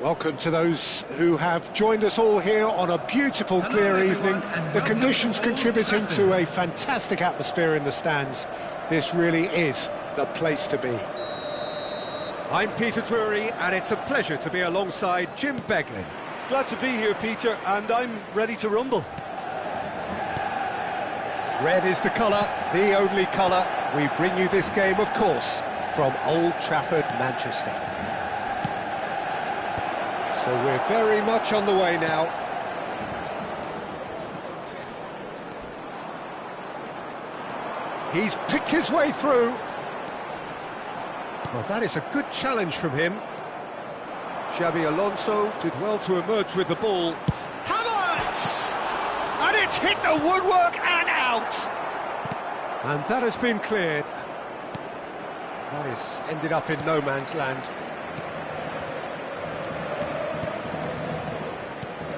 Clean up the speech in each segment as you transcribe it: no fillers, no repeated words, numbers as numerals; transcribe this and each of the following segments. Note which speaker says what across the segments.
Speaker 1: Welcome to those who have joined us all here on a beautiful, clear evening. The conditions contributing to a fantastic atmosphere in the stands. This really is the place to be. I'm Peter Drury, and it's a pleasure to be alongside Jim Beglin.
Speaker 2: Glad to be here, Peter, and I'm ready to rumble.
Speaker 1: Red is the colour, the only colour. We bring you this game, of course, from Old Trafford, Manchester. So we're very much on the way now. He's picked his way through. Well, that is a good challenge from him. Xabi Alonso did well to emerge with the ball. Havertz! And it's hit the woodwork and out! And that has been cleared. That has ended up in no man's land.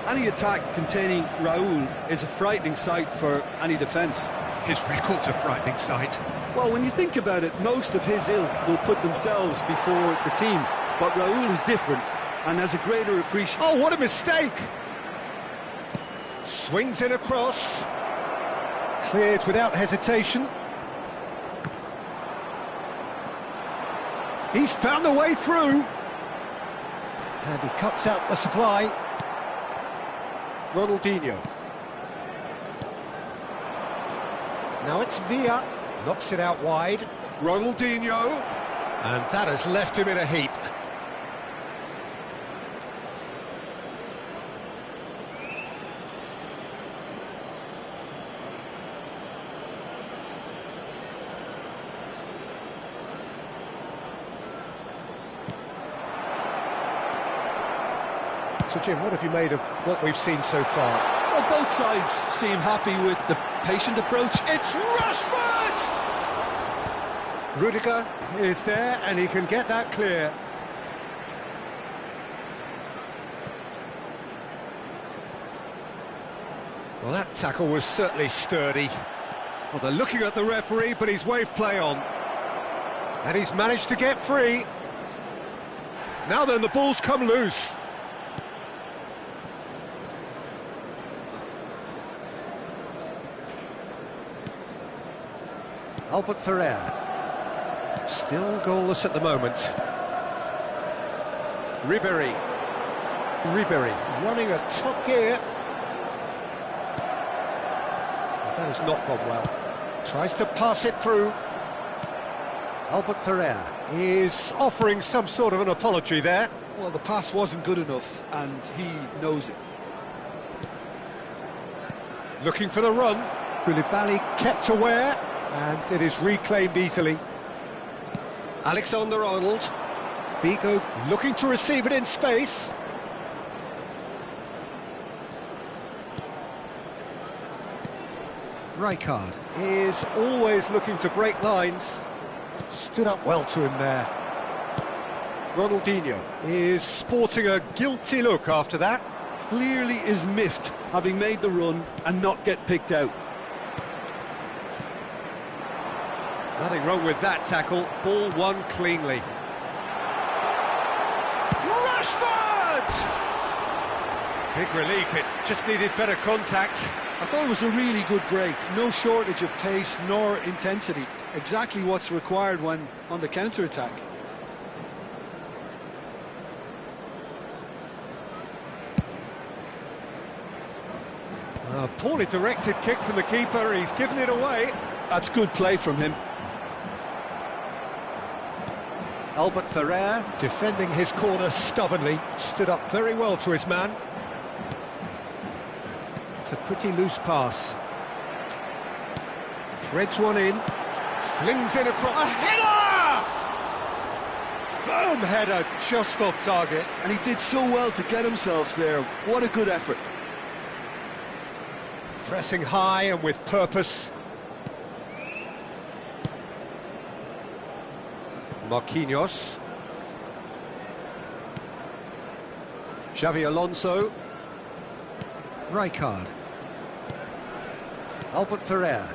Speaker 2: Any attack containing Raul is a frightening sight for any defence.
Speaker 1: His record's a frightening sight.
Speaker 2: Well, when you think about it, most of his ilk will put themselves before the team. But Raul is different and has a greater appreciation.
Speaker 1: Oh, what a mistake! Swings in across. Cleared without hesitation. He's found a way through. And he cuts out the supply. Ronaldinho. Now it's Villa, knocks it out wide. Ronaldinho, and that has left him in a heap. So, Jim, what have you made of what we've seen so far?
Speaker 2: Well, both sides seem happy with the patient approach. It's Rashford!
Speaker 1: Rudiger is there, and he can get that clear. Well, that tackle was certainly sturdy. Well, they're looking at the referee, but he's waved play on. And he's managed to get free. Now then, the ball's come loose. Albert Ferrer, still goalless at the moment. Ribéry running at top gear. That has not gone well. Tries to pass it through. Albert Ferrer is offering some sort of an apology there.
Speaker 2: Well, the pass wasn't good enough, and he knows it.
Speaker 1: Looking for the run. Koulibaly kept aware. And it is reclaimed easily. Alexander-Arnold. Bigo looking to receive it in space. Rijkaard is always looking to break lines. Stood up well to him there. Ronaldinho is sporting a guilty look after that.
Speaker 2: Clearly is miffed, having made the run and not get picked out.
Speaker 1: Nothing wrong with that tackle, ball won cleanly. Rashford! Big relief, it just needed better contact.
Speaker 2: I thought it was a really good break, no shortage of pace nor intensity. Exactly what's required when on the counter-attack.
Speaker 1: A poorly directed kick from the keeper, he's given it away.
Speaker 2: That's good play from him.
Speaker 1: Albert Ferrer defending his corner stubbornly, stood up very well to his man. It's a pretty loose pass. Threads one in, flings in across. A header! Firm header, just off target.
Speaker 2: And he did so well to get himself there. What a good effort.
Speaker 1: Pressing high and with purpose. Marquinhos. Xabi Alonso. Rijkaard. Albert Ferrer.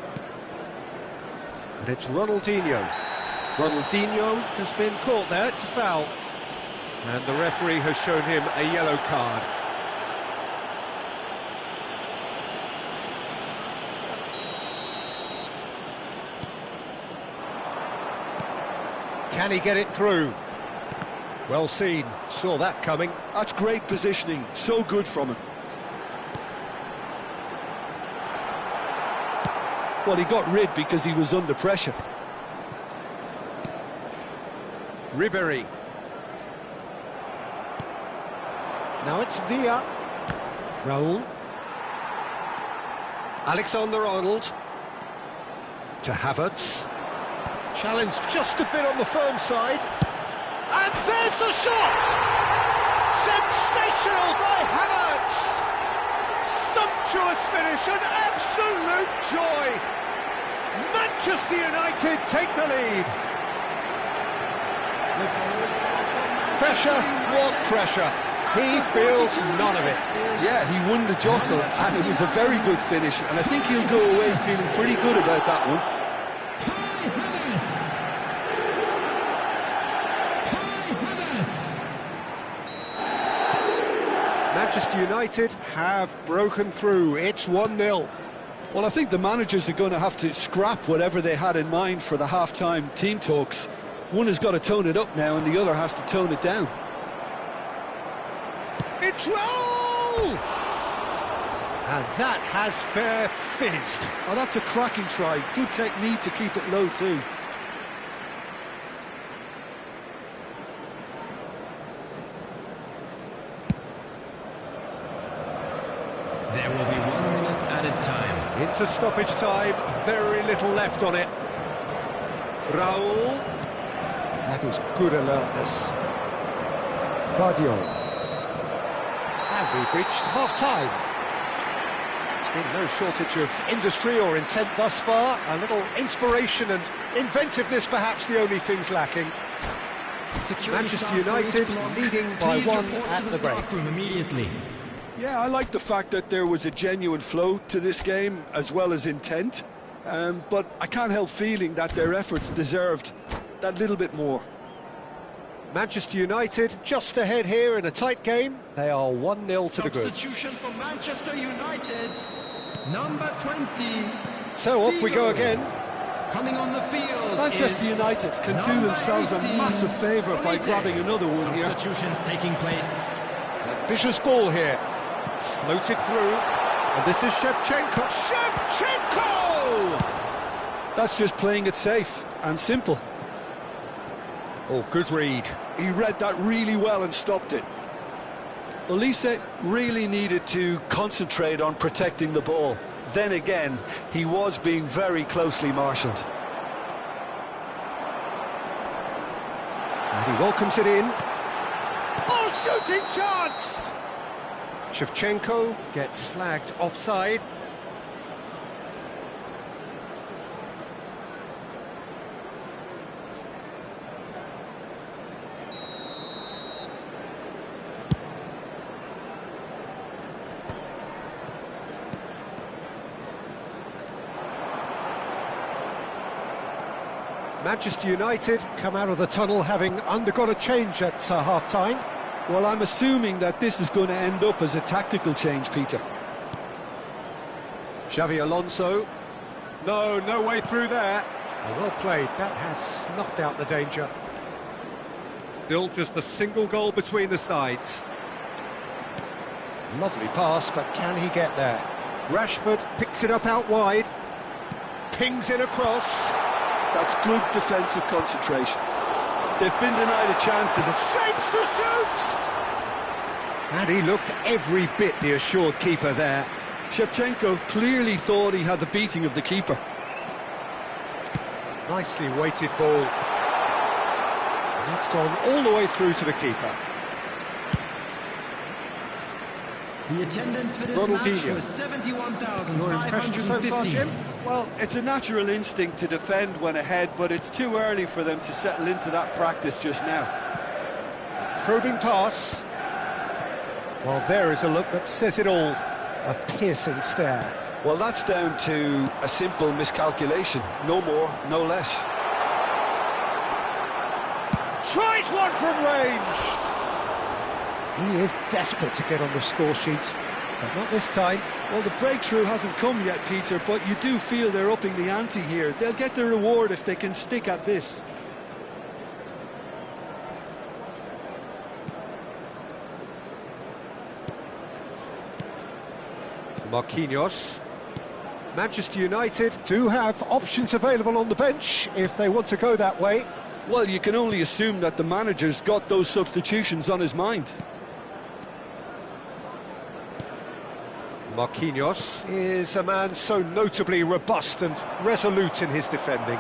Speaker 1: And it's Ronaldinho. Ronaldinho has been caught there, it's a foul. And the referee has shown him a yellow card. Can he get it through? Well seen, saw that coming.
Speaker 2: That's great positioning, so good from him. Well, he got rid because he was under pressure.
Speaker 1: Ribery. Now it's Villa. Raul. Alexander-Arnold. To Havertz. Challenge just a bit on the firm side. And there's the shot! Sensational by Havertz! Sumptuous finish, an absolute joy! Manchester United take the lead. Pressure, what pressure? He feels none of it.
Speaker 2: Yeah, he won the jostle, and it was a very good finish, and I think he'll go away feeling pretty good about that one.
Speaker 1: Manchester United have broken through. It's 1-0.
Speaker 2: Well, I think the managers are going to have to scrap whatever they had in mind for the half-time team talks. One has got to tone it up now, and the other has to tone it down.
Speaker 1: It's Raul! And that has fair fizzed.
Speaker 2: Oh, that's a cracking try. Good technique to keep it low, too.
Speaker 3: There will be 1 minute added time.
Speaker 1: Into stoppage time, very little left on it. Raul. That was good alertness. Vardiol. And we've reached half-time. There's been no shortage of industry or intent thus far. A little inspiration and inventiveness, perhaps the only things lacking. Manchester United leading by 1 at the break.
Speaker 3: Immediately.
Speaker 2: Yeah, I like the fact that there was a genuine flow to this game, as well as intent. But I can't help feeling that their efforts deserved that little bit more.
Speaker 1: Manchester United just ahead here in a tight game. They are 1-0 to the good.
Speaker 3: Substitution for Manchester United, number 20.
Speaker 1: So off we go again.
Speaker 3: Coming on the field.
Speaker 2: Manchester United can do themselves a massive favour by grabbing another one here.
Speaker 3: Substitutions taking place.
Speaker 1: Ambitious ball here. Floated through. And this is Shevchenko. Shevchenko!
Speaker 2: That's just playing it safe and simple.
Speaker 1: Oh, good read.
Speaker 2: He read that really well and stopped it. Olise really needed to concentrate on protecting the ball. Then again, he was being very closely marshalled.
Speaker 1: And he welcomes it in. Oh, shooting chance! Shevchenko gets flagged offside. Manchester United come out of the tunnel having undergone a change at half-time.
Speaker 2: Well, I'm assuming that this is going to end up as a tactical change, Peter.
Speaker 1: Xavi Alonso. No way through there. Oh, well played. That has snuffed out the danger. Still just a single goal between the sides. Lovely pass, but can he get there? Rashford picks it up out wide. Pings it across.
Speaker 2: That's good defensive concentration. They've been denied a chance to...
Speaker 1: Shapes to shoot! And he looked every bit the assured keeper there.
Speaker 2: Shevchenko clearly thought he had the beating of the keeper.
Speaker 1: Nicely weighted ball. And it's gone all the way through to the keeper.
Speaker 3: The attendance for this
Speaker 1: Ronaldinho.
Speaker 3: match was 71,550.
Speaker 1: Your impression so far, Jim?
Speaker 2: Well, it's a natural instinct to defend when ahead, but it's too early for them to settle into that practice just now.
Speaker 1: Probing pass. Well, there is a look that says it all. A piercing stare.
Speaker 2: Well, that's down to a simple miscalculation. No more, no less.
Speaker 1: Tries one from range. He is desperate to get on the score sheet, but not this time.
Speaker 2: Well, the breakthrough hasn't come yet, Peter, but you do feel they're upping the ante here. They'll get the reward if they can stick at this.
Speaker 1: Marquinhos. Manchester United do have options available on the bench if they want to go that way.
Speaker 2: Well, you can only assume that the manager's got those substitutions on his mind.
Speaker 1: Marquinhos is a man so notably robust and resolute in his defending.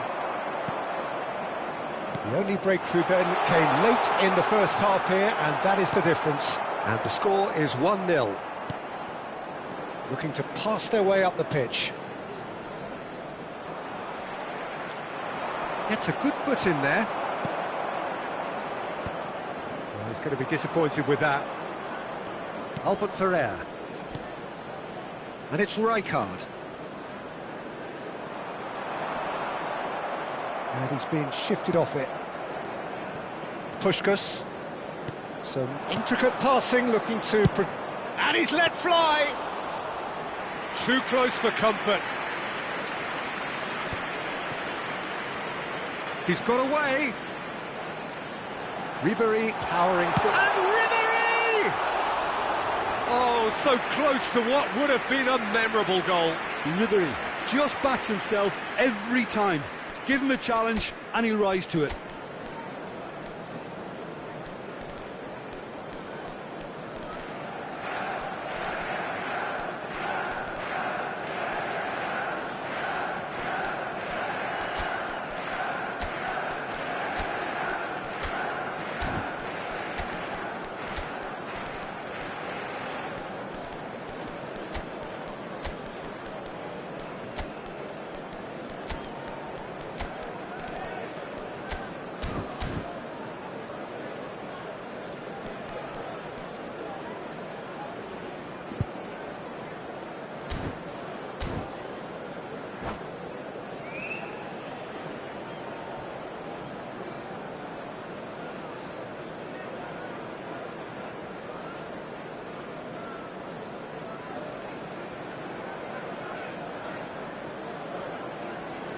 Speaker 1: The only breakthrough then came late in the first half here, and that is the difference. And the score is 1-0. Looking to pass their way up the pitch. Gets a good foot in there. Well, he's going to be disappointed with that. Albert Ferrer. And it's Rijkaard. And he's being shifted off it. Puskás. Some intricate passing, looking to... And he's let fly! Too close for comfort. He's got away. Ribéry powering through. And Ribéry! Oh, so close to what would have been a memorable goal.
Speaker 2: Ribéry just backs himself every time. Give him a challenge and he'll rise to it.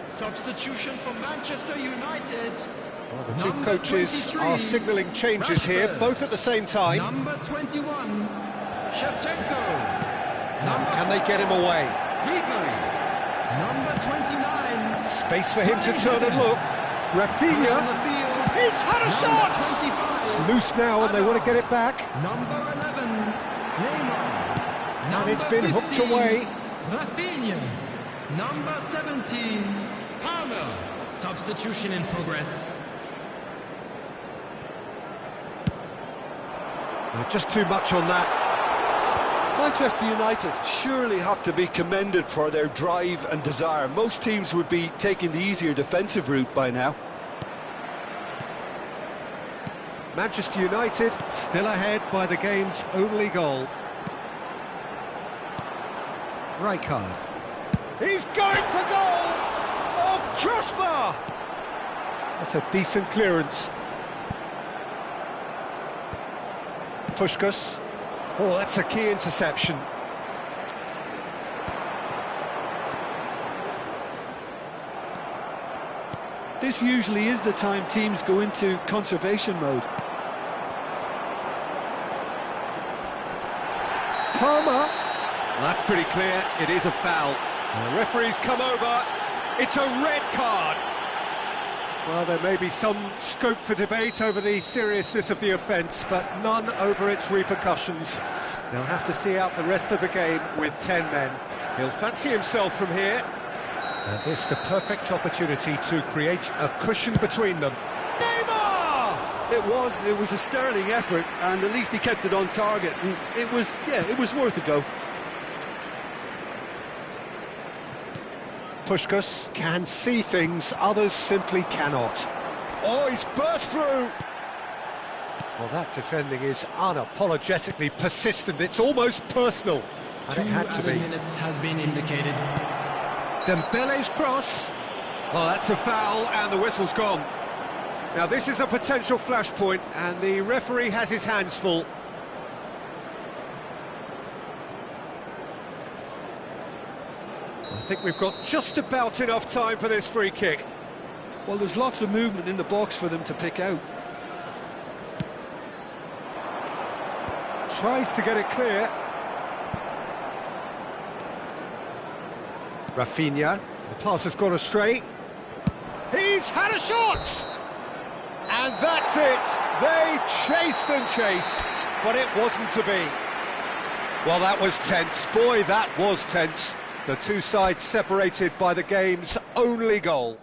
Speaker 3: Substitution for Manchester United.
Speaker 1: Well, the two coaches are signalling changes here, both at the same time.
Speaker 3: Number 21, Shevchenko.
Speaker 1: Can they get him away?
Speaker 3: Ribéry. Number 29.
Speaker 1: Space for him to turn and look. Rafinha. He's had a shot! It's loose now and they want to get it back.
Speaker 3: Number 11, Neymar.
Speaker 1: And it's been hooked away.
Speaker 3: Rafinha. Number 17, Palmer. Substitution in progress.
Speaker 1: Just too much on that.
Speaker 2: Manchester United surely have to be commended for their drive and desire. Most teams would be taking the easier defensive route by now.
Speaker 1: Manchester United still ahead by the game's only goal. Rijkaard. He's going for goal! Oh, crossbar! That's a decent clearance. Puskás. Oh, that's a key interception.
Speaker 2: This usually is the time teams go into conservation mode.
Speaker 1: Palmer. That's pretty clear, it is a foul. And the referee's come over, it's a red card. Well, there may be some scope for debate over the seriousness of the offence, but none over its repercussions. They'll have to see out the rest of the game with 10 men. He'll fancy himself from here. And this the perfect opportunity to create a cushion between them. Neymar!
Speaker 2: It was a sterling effort, and at least he kept it on target. And it was worth a go.
Speaker 1: Puskás can see things others simply cannot. Oh, he's burst through! Well, that defending is unapologetically persistent. It's almost personal. And it had to be.
Speaker 3: 2 minutes has been indicated.
Speaker 1: Dembele's cross. Oh, that's a foul, and the whistle's gone. Now, this is a potential flashpoint, and the referee has his hands full. think we've got just about enough time for this free kick.
Speaker 2: Well, there's lots of movement in the box for them to pick out.
Speaker 1: Tries to get it clear. Rafinha, the pass has gone astray. He's had a shot! And that's it! They chased and chased, but it wasn't to be. Well, that was tense. Boy, that was tense. The two sides separated by the game's only goal.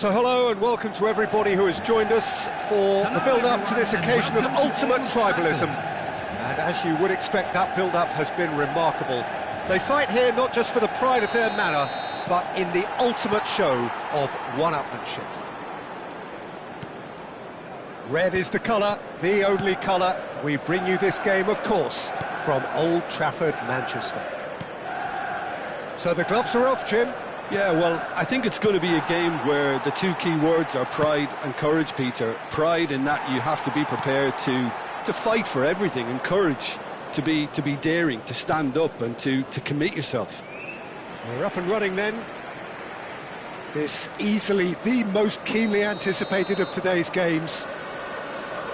Speaker 1: So hello and welcome to everybody who has joined us for the build-up to this occasion of ultimate tribalism. And as you would expect, that build-up has been remarkable. They fight here not just for the pride of their manor, but in the ultimate show of one-upmanship. Red is the colour, the only colour. We bring you this game, of course, from Old Trafford, Manchester. So the gloves are off, Jim.
Speaker 2: Yeah, well, I think it's going to be a game where the two key words are pride and courage, Peter. Pride in that you have to be prepared to fight for everything, and courage to be daring, to stand up and to commit yourself.
Speaker 1: We're up and running then. This easily the most keenly anticipated of today's games.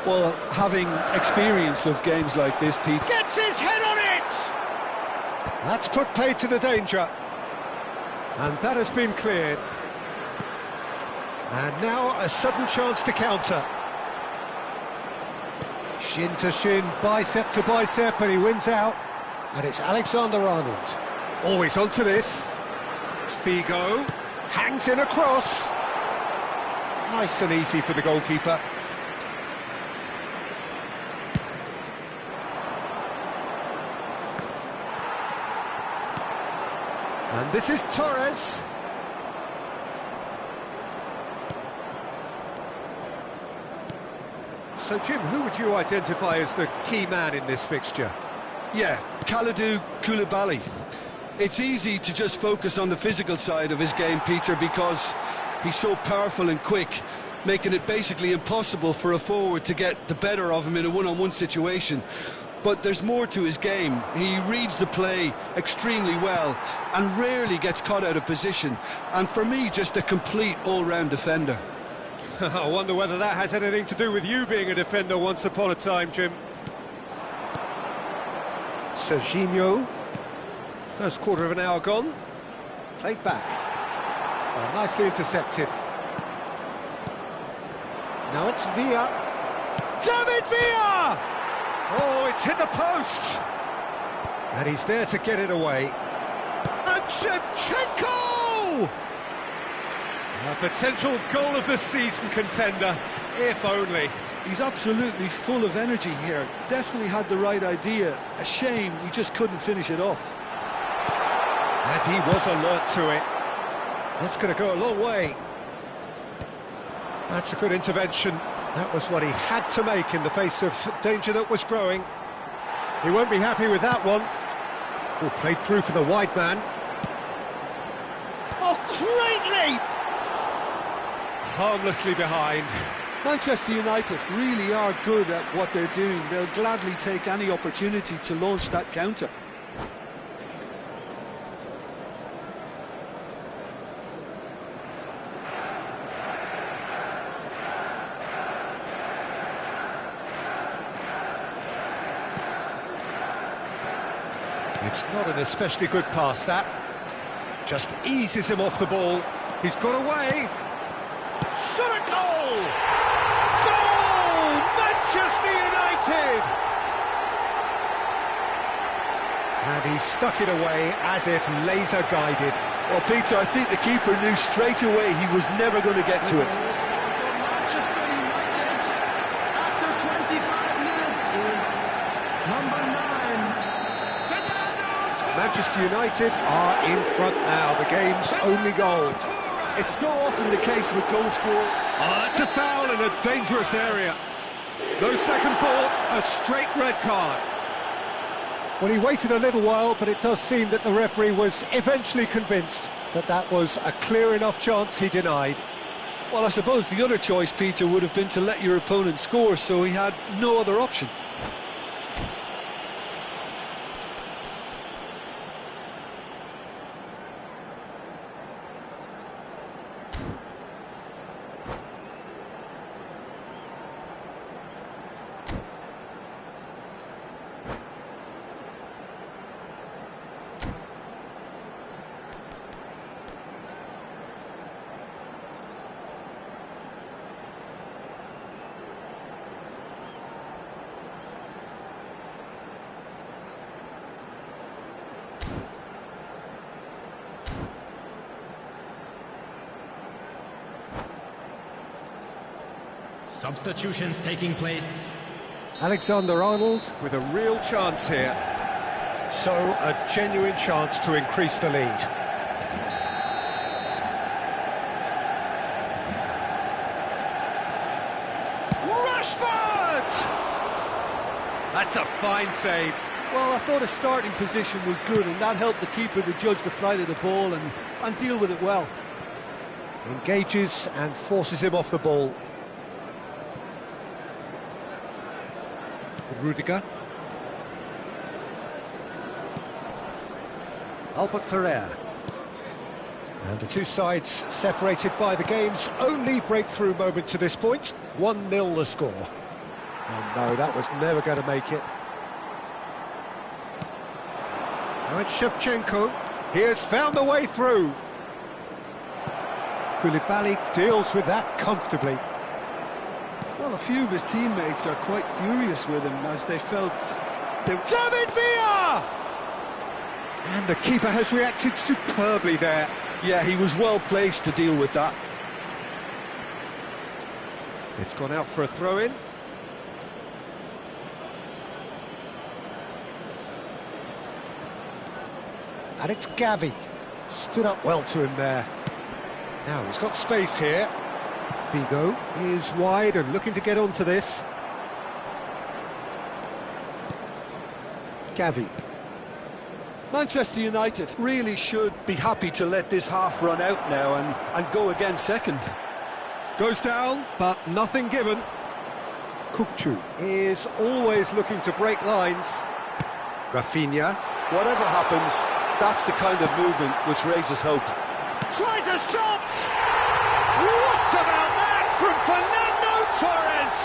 Speaker 2: Well, having experience of games like this, Pete...
Speaker 1: Gets his head on it! That's put paid to the danger. And that has been cleared. And now a sudden chance to counter. Shin to shin, bicep to bicep, and he wins out. And it's Alexander-Arnold. Always onto this. Figo hangs in a cross. Nice and easy for the goalkeeper. And this is Torres. So, Jim, who would you identify as the key man in this fixture?
Speaker 2: Yeah, Kalidou Koulibaly. It's easy to just focus on the physical side of his game, Peter, because he's so powerful and quick, making it basically impossible for a forward to get the better of him in a one-on-one situation. But there's more to his game. He reads the play extremely well and rarely gets caught out of position. And for me, just a complete all-round defender.
Speaker 1: I wonder whether that has anything to do with you being a defender once upon a time, Jim. Serginho. First quarter of an hour gone. Played back. Oh, nicely intercepted. Now it's Villa. David Villa! Oh, it's hit the post! And he's there to get it away. And Shevchenko! A potential goal of the season contender, if only.
Speaker 2: He's absolutely full of energy here. Definitely had the right idea. A shame he just couldn't finish it off.
Speaker 1: And he was alert to it. That's going to go a long way. That's a good intervention. That was what he had to make in the face of danger that was growing. He won't be happy with that one. Oh, played through for the wide man. Oh, great leap! Harmlessly behind.
Speaker 2: Manchester United really are good at what they're doing. They'll gladly take any opportunity to launch that counter.
Speaker 1: It's not an especially good pass, that. Just eases him off the ball. He's got away. Shot a goal! Goal! Manchester United! And he stuck it away as if laser-guided.
Speaker 2: Well, Peter, I think the keeper knew straight away he was never going to get to it.
Speaker 3: Manchester United, after 25 minutes, is number 9.
Speaker 1: Manchester United are in front now, the game's only goal.
Speaker 2: It's so often the case with goal scorer.
Speaker 1: Oh, that's a foul in a dangerous area. No second thought, a straight red card. Well, he waited a little while, but it does seem that the referee was eventually convinced that that was a clear enough chance he denied.
Speaker 2: Well, I suppose the other choice, Peter, would have been to let your opponent score, so he had no other option.
Speaker 3: Substitutions taking place.
Speaker 1: Alexander-Arnold with a real chance here. So, a genuine chance to increase the lead. Rashford! That's a fine save.
Speaker 2: Well, I thought his starting position was good, and that helped the keeper to judge the flight of the ball and deal with it well.
Speaker 1: Engages and forces him off the ball. Rudiger. Albert Ferrer. And the two sides separated by the game's only breakthrough moment to this point. 1-0 the score. Oh no, that was never going to make it. Now it's Shevchenko. He has found the way through. Koulibaly deals with that comfortably.
Speaker 2: Well, a few of his teammates are quite furious with him as they felt
Speaker 1: David Villa! And the keeper has reacted superbly there.
Speaker 2: Yeah, he was well placed to deal with that.
Speaker 1: It's gone out for a throw-in. And it's Gavi. Stood up well to him there. Now he's got space here. Figo is wide and looking to get onto this. Gavi.
Speaker 2: Manchester United really should be happy to let this half run out now and go again second.
Speaker 1: Goes down, but nothing given. Kukçu is always looking to break lines. Rafinha.
Speaker 2: Whatever happens, that's the kind of movement which raises hope.
Speaker 1: Tries a shot! What about that from Fernando Torres?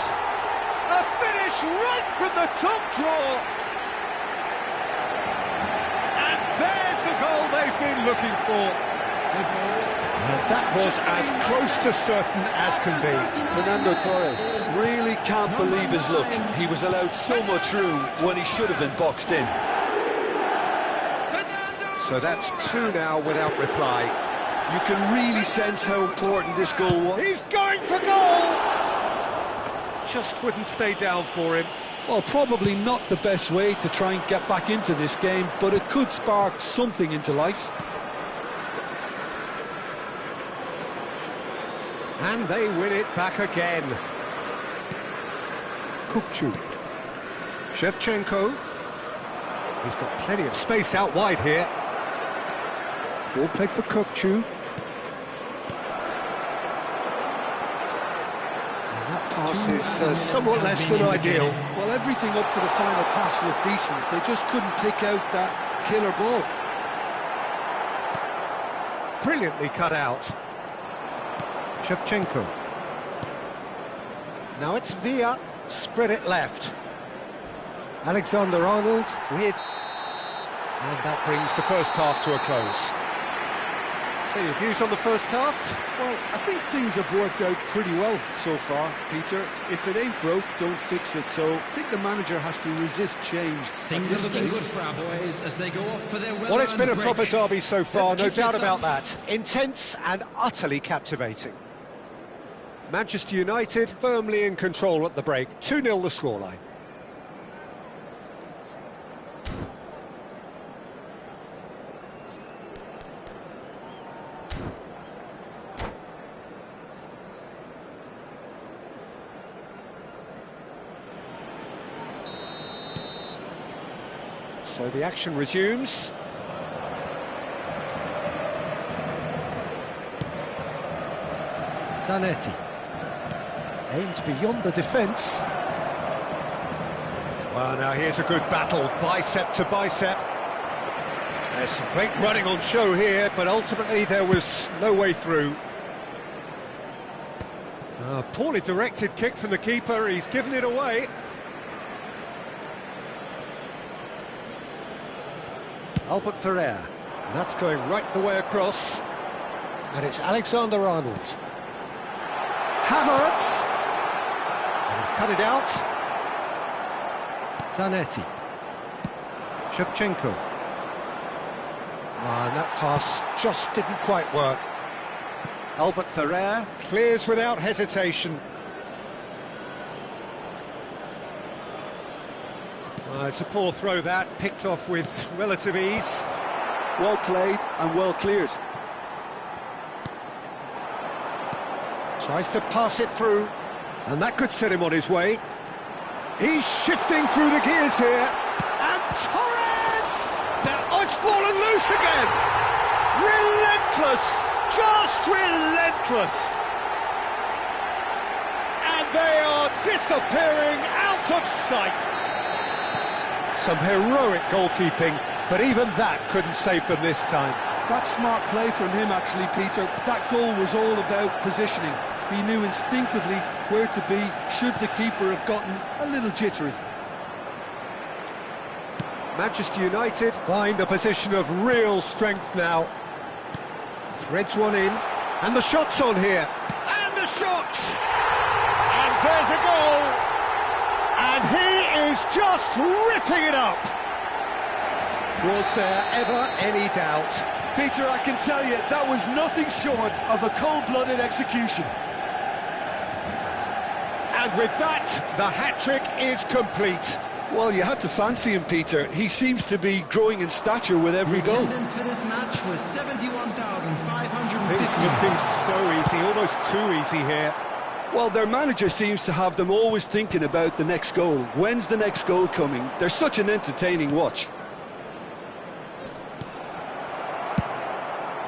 Speaker 1: A finish right from the top draw. And there's the goal they've been looking for. And that was as close to certain as can be.
Speaker 2: Fernando Torres really can't believe his luck. He was allowed so much room when he should have been boxed in.
Speaker 1: So that's two now without reply.
Speaker 2: You can really sense how important this goal was.
Speaker 1: He's going for goal! Just wouldn't stay down for him.
Speaker 2: Well, probably not the best way to try and get back into this game, but it could spark something into life.
Speaker 1: And they win it back again. Kukçu. Shevchenko. He's got plenty of space out wide here. Ball played for Kukçu. And that pass is somewhat less than ideal.
Speaker 2: Well, everything up to the final pass looked decent. They just couldn't take out that killer ball.
Speaker 1: Brilliantly cut out. Shevchenko. Now it's Villa, spread it left. Alexander-Arnold with... And that brings the first half to a close. So your views on the first half?
Speaker 2: Well, I think things have worked out pretty well so far, Peter. If it ain't broke, don't fix it. So I think the manager has to resist change.
Speaker 3: Things are looking good for our boys as they go off for their
Speaker 1: Well, it's been a
Speaker 3: break.
Speaker 1: proper derby so far,
Speaker 3: Let's
Speaker 1: no
Speaker 3: keep
Speaker 1: doubt
Speaker 3: this
Speaker 1: about
Speaker 3: up.
Speaker 1: that. Intense and utterly captivating. Manchester United firmly in control at the break. 2-0 the scoreline. So the action resumes. Zanetti. Aimed beyond the defence. Well, now here's a good battle, bicep to bicep. There's some great running on show here, but ultimately there was no way through. A poorly directed kick from the keeper, he's given it away. Albert Ferrer, and that's going right the way across. And it's Alexander-Arnold. Havertz! And he's cut it out. Zanetti. Shevchenko. And that pass just didn't quite work. Albert Ferrer clears without hesitation. It's a poor throw that, picked off with relative ease.
Speaker 2: Well played and well cleared.
Speaker 1: Tries to pass it through, and that could set him on his way. He's shifting through the gears here, and Torres! Now it's fallen loose again! Relentless! Just relentless! And they are disappearing out of sight! Some heroic goalkeeping, but even that couldn't save them this time.
Speaker 2: That's smart play from him, actually, Peter. That goal was all about positioning. He knew instinctively where to be should the keeper have gotten a little jittery.
Speaker 1: Manchester United find a position of real strength now. Threads one in, and the shot's on here. And the shot! And there's a goal! And he is just ripping it up! Was there ever any doubt?
Speaker 2: Peter, I can tell you, that was nothing short of a cold-blooded execution.
Speaker 1: And with that, the hat-trick is complete.
Speaker 2: Well, you had to fancy him, Peter. He seems to be growing in stature with every goal.
Speaker 3: Attendance for this match was 71,550.
Speaker 1: Things looking so easy, almost too easy here.
Speaker 2: Well, their manager seems to have them always thinking about the next goal. When's the next goal coming? They're such an entertaining watch.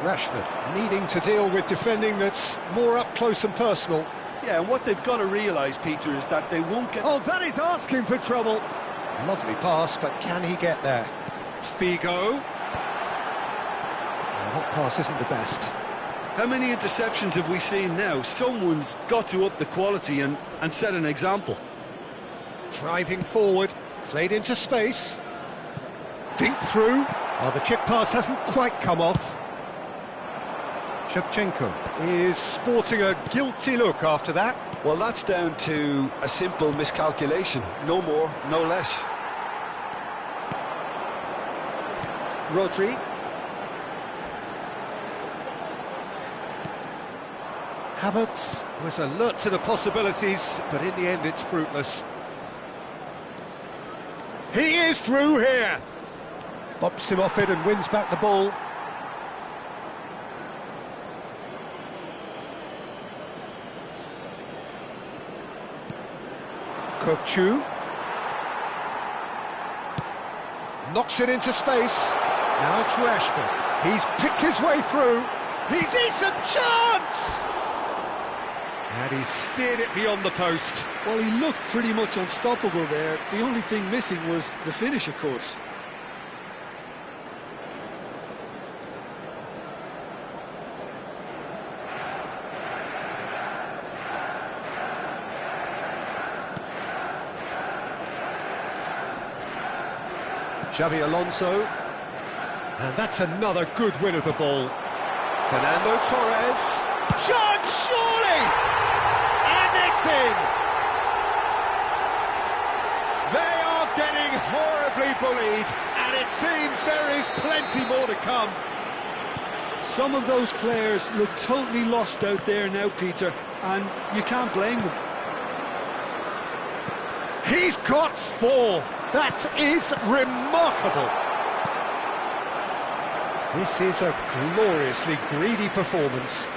Speaker 1: Rashford needing to deal with defending that's more up close and personal.
Speaker 2: Yeah, and what they've got to realise, Peter, is that they won't get...
Speaker 1: Oh, that is asking for trouble. Lovely pass, but can he get there? Figo. That pass isn't the best.
Speaker 2: How many interceptions have we seen now? Someone's got to up the quality and set an example.
Speaker 1: Driving forward, played into space. Dink through. Oh, the chip pass hasn't quite come off. Shevchenko is sporting a guilty look after that.
Speaker 2: Well, that's down to a simple miscalculation. No more, no less.
Speaker 1: Rodri. Havertz was alert to the possibilities, but in the end it's fruitless. He is through here. Bops him off it and wins back the ball. Kokchu knocks it into space. Now it's Rashford. He's picked his way through. He's decent chance! And he's steered it beyond the post.
Speaker 2: Well, he looked pretty much unstoppable there. The only thing missing was the finish, of course.
Speaker 1: Xabi Alonso, and that's another good win of the ball. Fernando Torres, shot surely, and it's in. They are getting horribly bullied, and it seems there is plenty more to come.
Speaker 2: Some of those players look totally lost out there now, Peter, and you can't blame them.
Speaker 1: He's got 4. That is remarkable. This is a gloriously greedy performance.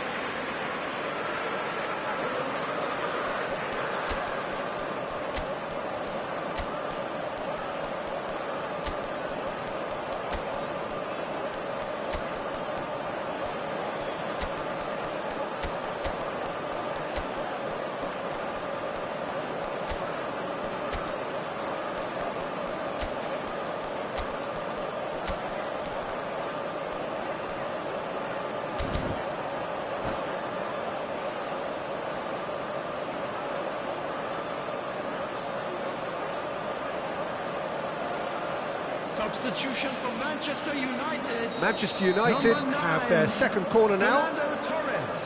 Speaker 3: Substitution for Manchester United.
Speaker 1: Manchester United have their second corner now.
Speaker 3: Fernando Torres.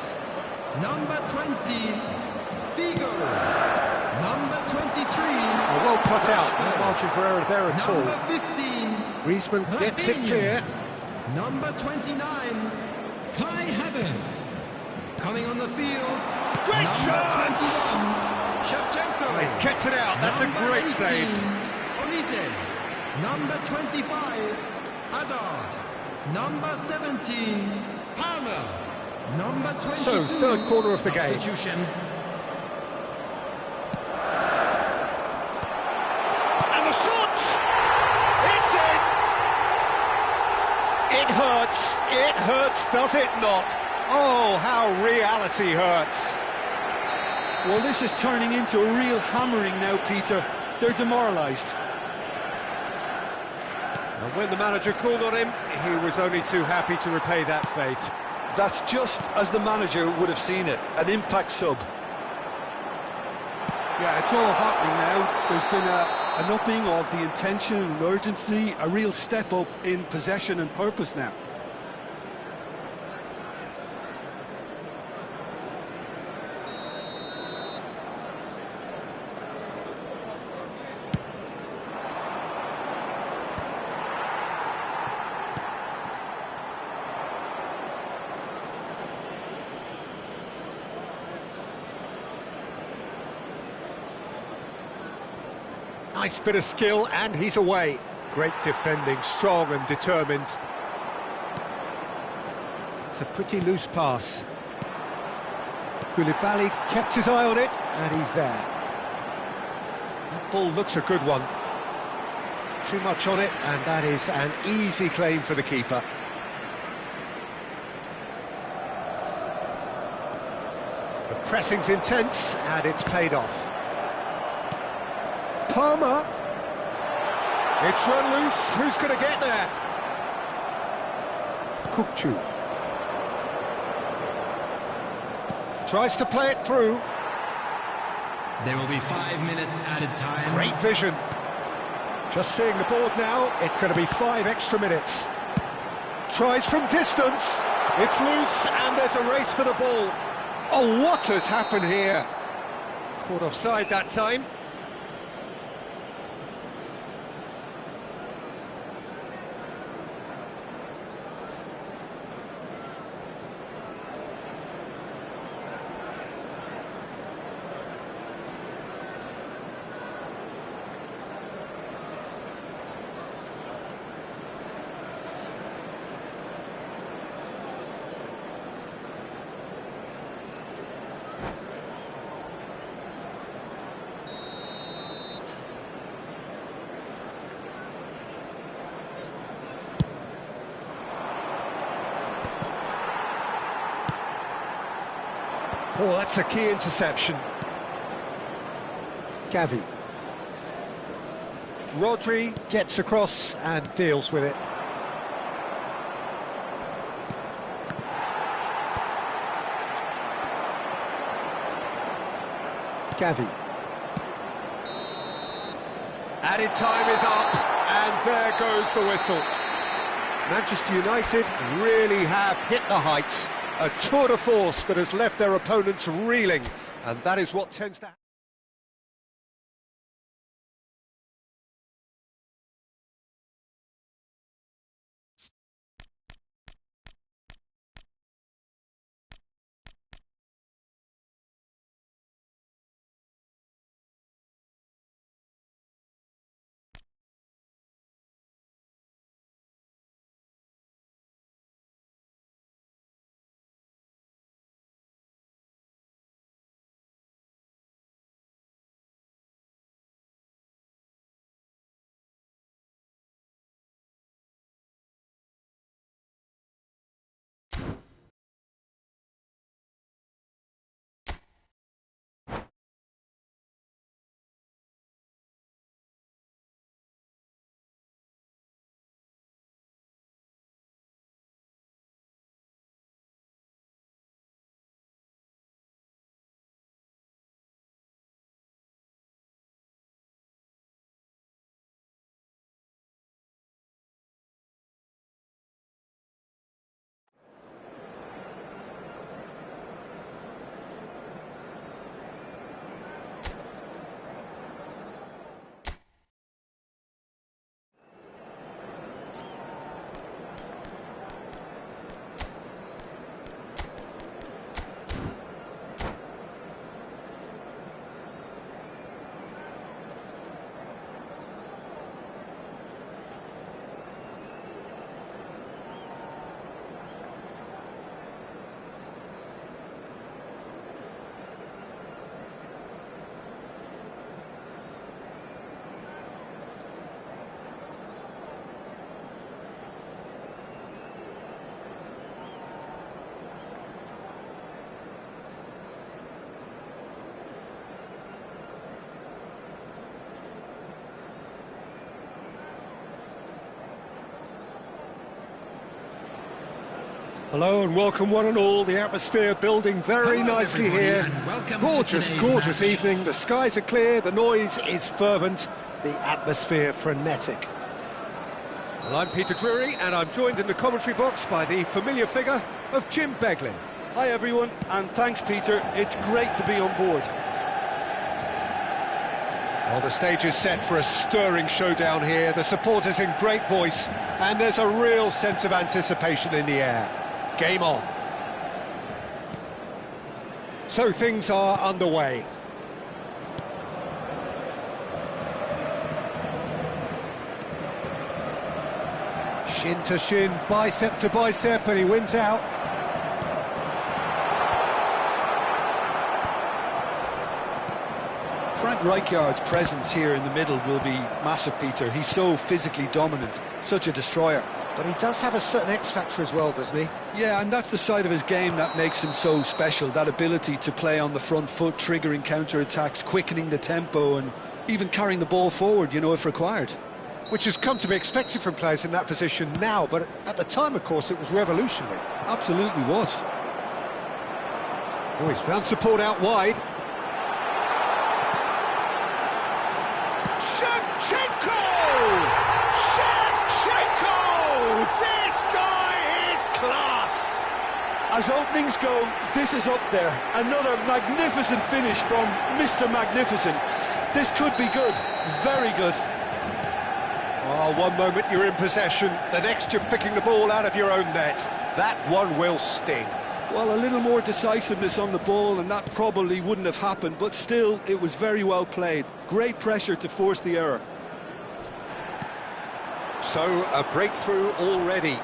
Speaker 3: Number 20, Figo. Number 23.
Speaker 1: Oh, well put out. No margin for error there at all.
Speaker 3: Number 15.
Speaker 1: Griezmann gets it clear.
Speaker 3: Number 29, Kai Havertz. Coming on the field.
Speaker 1: Great
Speaker 3: Number
Speaker 1: chance!
Speaker 3: 21, Shevchenko.
Speaker 1: Oh, he's kept it out. That's a
Speaker 3: Number
Speaker 1: great
Speaker 3: 18,
Speaker 1: save.
Speaker 3: Olise. Number 25, Hazard. Number 17, Palmer. Number 22,
Speaker 1: So, third quarter of the game.
Speaker 3: substitution.
Speaker 1: And the shot! It's in! It hurts, does it not? Oh, how reality hurts.
Speaker 2: Well, this is turning into a real hammering now, Peter. They're demoralised.
Speaker 1: And when the manager called on him, he was only too happy to repay that faith.
Speaker 2: That's just as the manager would have seen it, an impact sub. Yeah, it's all happening now. There's been an upping of the intention and urgency, a real step up in possession and purpose now.
Speaker 1: Nice bit of skill, and he's away. Great defending, strong and determined. It's a pretty loose pass. Koulibaly kept his eye on it, and he's there. That ball looks a good one. Too much on it, and that is an easy claim for the keeper. The pressing's intense, and it's paid off. Palmer. It's run loose. Who's going to get there? Kukçu. Tries to play it through.
Speaker 3: There will be 5 minutes added time.
Speaker 1: Great vision. Just seeing the board now, it's going to be 5 extra minutes. Tries from distance. It's loose, and there's a race for the ball. Oh, what has happened here? Caught offside that time. Oh, that's a key interception. Gavi. Rodri gets across and deals with it. Gavi. Added time is up, and there goes the whistle. Manchester United really have hit the heights. A tour de force that has left their opponents reeling, and that is what tends to happen. Hello and welcome one and all. The atmosphere building very nicely here. Gorgeous evening. The skies are clear, the noise is fervent, the atmosphere frenetic. Well, I'm Peter Drury and I'm joined in the commentary box by the familiar figure of Jim Beglin.
Speaker 2: Hi everyone, and thanks Peter, it's great to be on board.
Speaker 1: Well, the stage is set for a stirring showdown here. The supporters in great voice, and there's a real sense of anticipation in the air. Game on. So things are underway. Shin to shin, bicep to bicep, and he wins out.
Speaker 2: Frank Rijkaard's presence here in the middle will be massive, Peter. He's so physically dominant, such a destroyer.
Speaker 1: But he does have a certain X-factor as well, doesn't he?
Speaker 2: Yeah, and that's the side of his game that makes him so special, that ability to play on the front foot, triggering counter-attacks, quickening the tempo, and even carrying the ball forward, if required.
Speaker 1: Which has come to be expected from players in that position now, but at the time, of course, it was revolutionary.
Speaker 2: Absolutely was.
Speaker 1: Oh, he's found support out wide. Shevchenko! This guy is class!
Speaker 2: As openings go, this is up there. Another magnificent finish from Mr. Magnificent. This could be good, very good.
Speaker 1: Oh, one moment you're in possession, the next you're picking the ball out of your own net. That one will sting.
Speaker 2: Well, a little more decisiveness on the ball and that probably wouldn't have happened, but still, it was very well played. Great pressure to force the error.
Speaker 1: So, a breakthrough already.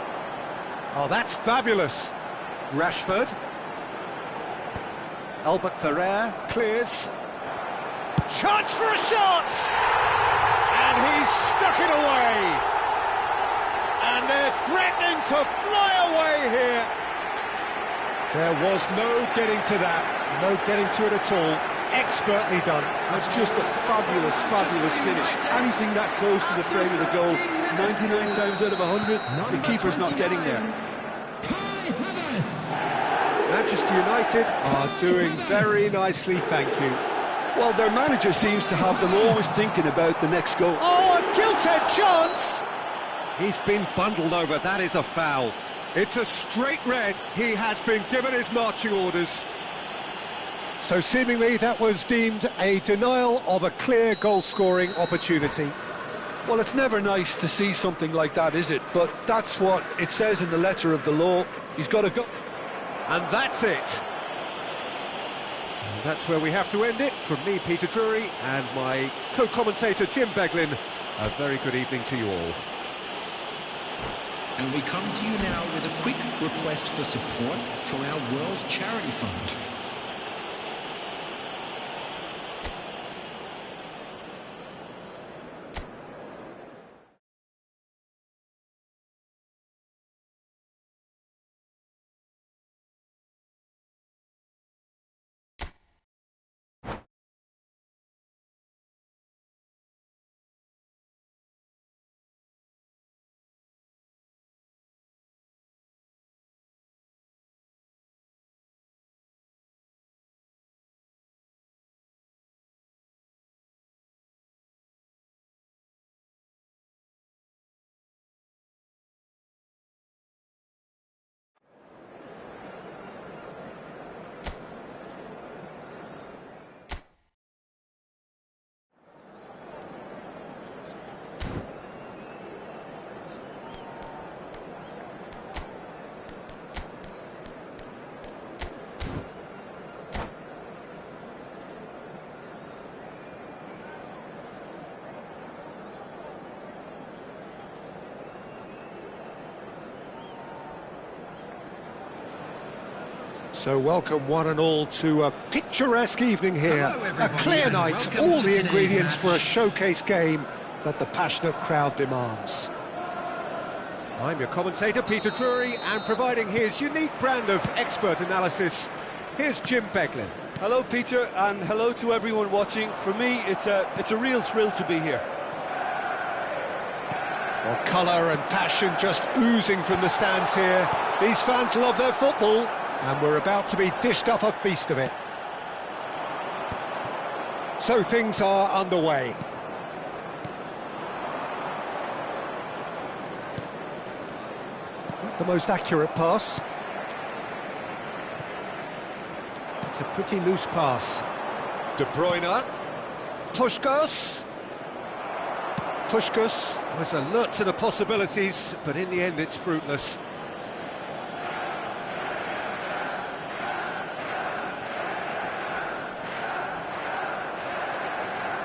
Speaker 1: Oh, that's fabulous. Rashford. Albert Ferrer clears. Chance for a shot! And he's stuck it away. And they're threatening to fly away here. There was no getting to that. No getting to it at all. Expertly done.
Speaker 2: That's just a fabulous finish. Anything that close to the frame of the goal, 99 times out of 100, the keeper's not getting there.
Speaker 1: Manchester United are doing very nicely, thank you.
Speaker 2: Well, their manager seems to have them always thinking about the next goal.
Speaker 1: Oh, a gilt-edged chance! He's been bundled over, that is a foul. It's a straight red, he has been given his marching orders. So seemingly that was deemed a denial of a clear goal-scoring opportunity.
Speaker 2: Well, it's never nice to see something like that, is it? But that's what it says in the letter of the law. He's got to go.
Speaker 1: And that's it. And that's where we have to end it. From me, Peter Drury, and my co-commentator, Jim Beglin. A very good evening to you all.
Speaker 3: And we come to you now with a quick request for support for our World Charity Fund.
Speaker 1: So welcome one and all to a picturesque evening here. A clear night, all the ingredients for a showcase game that the passionate crowd demands. I'm your commentator, Peter Drury, and providing his unique brand of expert analysis, here's Jim Beglin.
Speaker 2: Hello, Peter, and hello to everyone watching. For me, it's a real thrill to be here.
Speaker 1: Well, colour and passion just oozing from the stands here. These fans love their football, and we're about to be dished up a feast of it. So things are underway. Not the most accurate pass. It's a pretty loose pass. De Bruyne. Puskas. Puskas was alert to the possibilities, but in the end it's fruitless.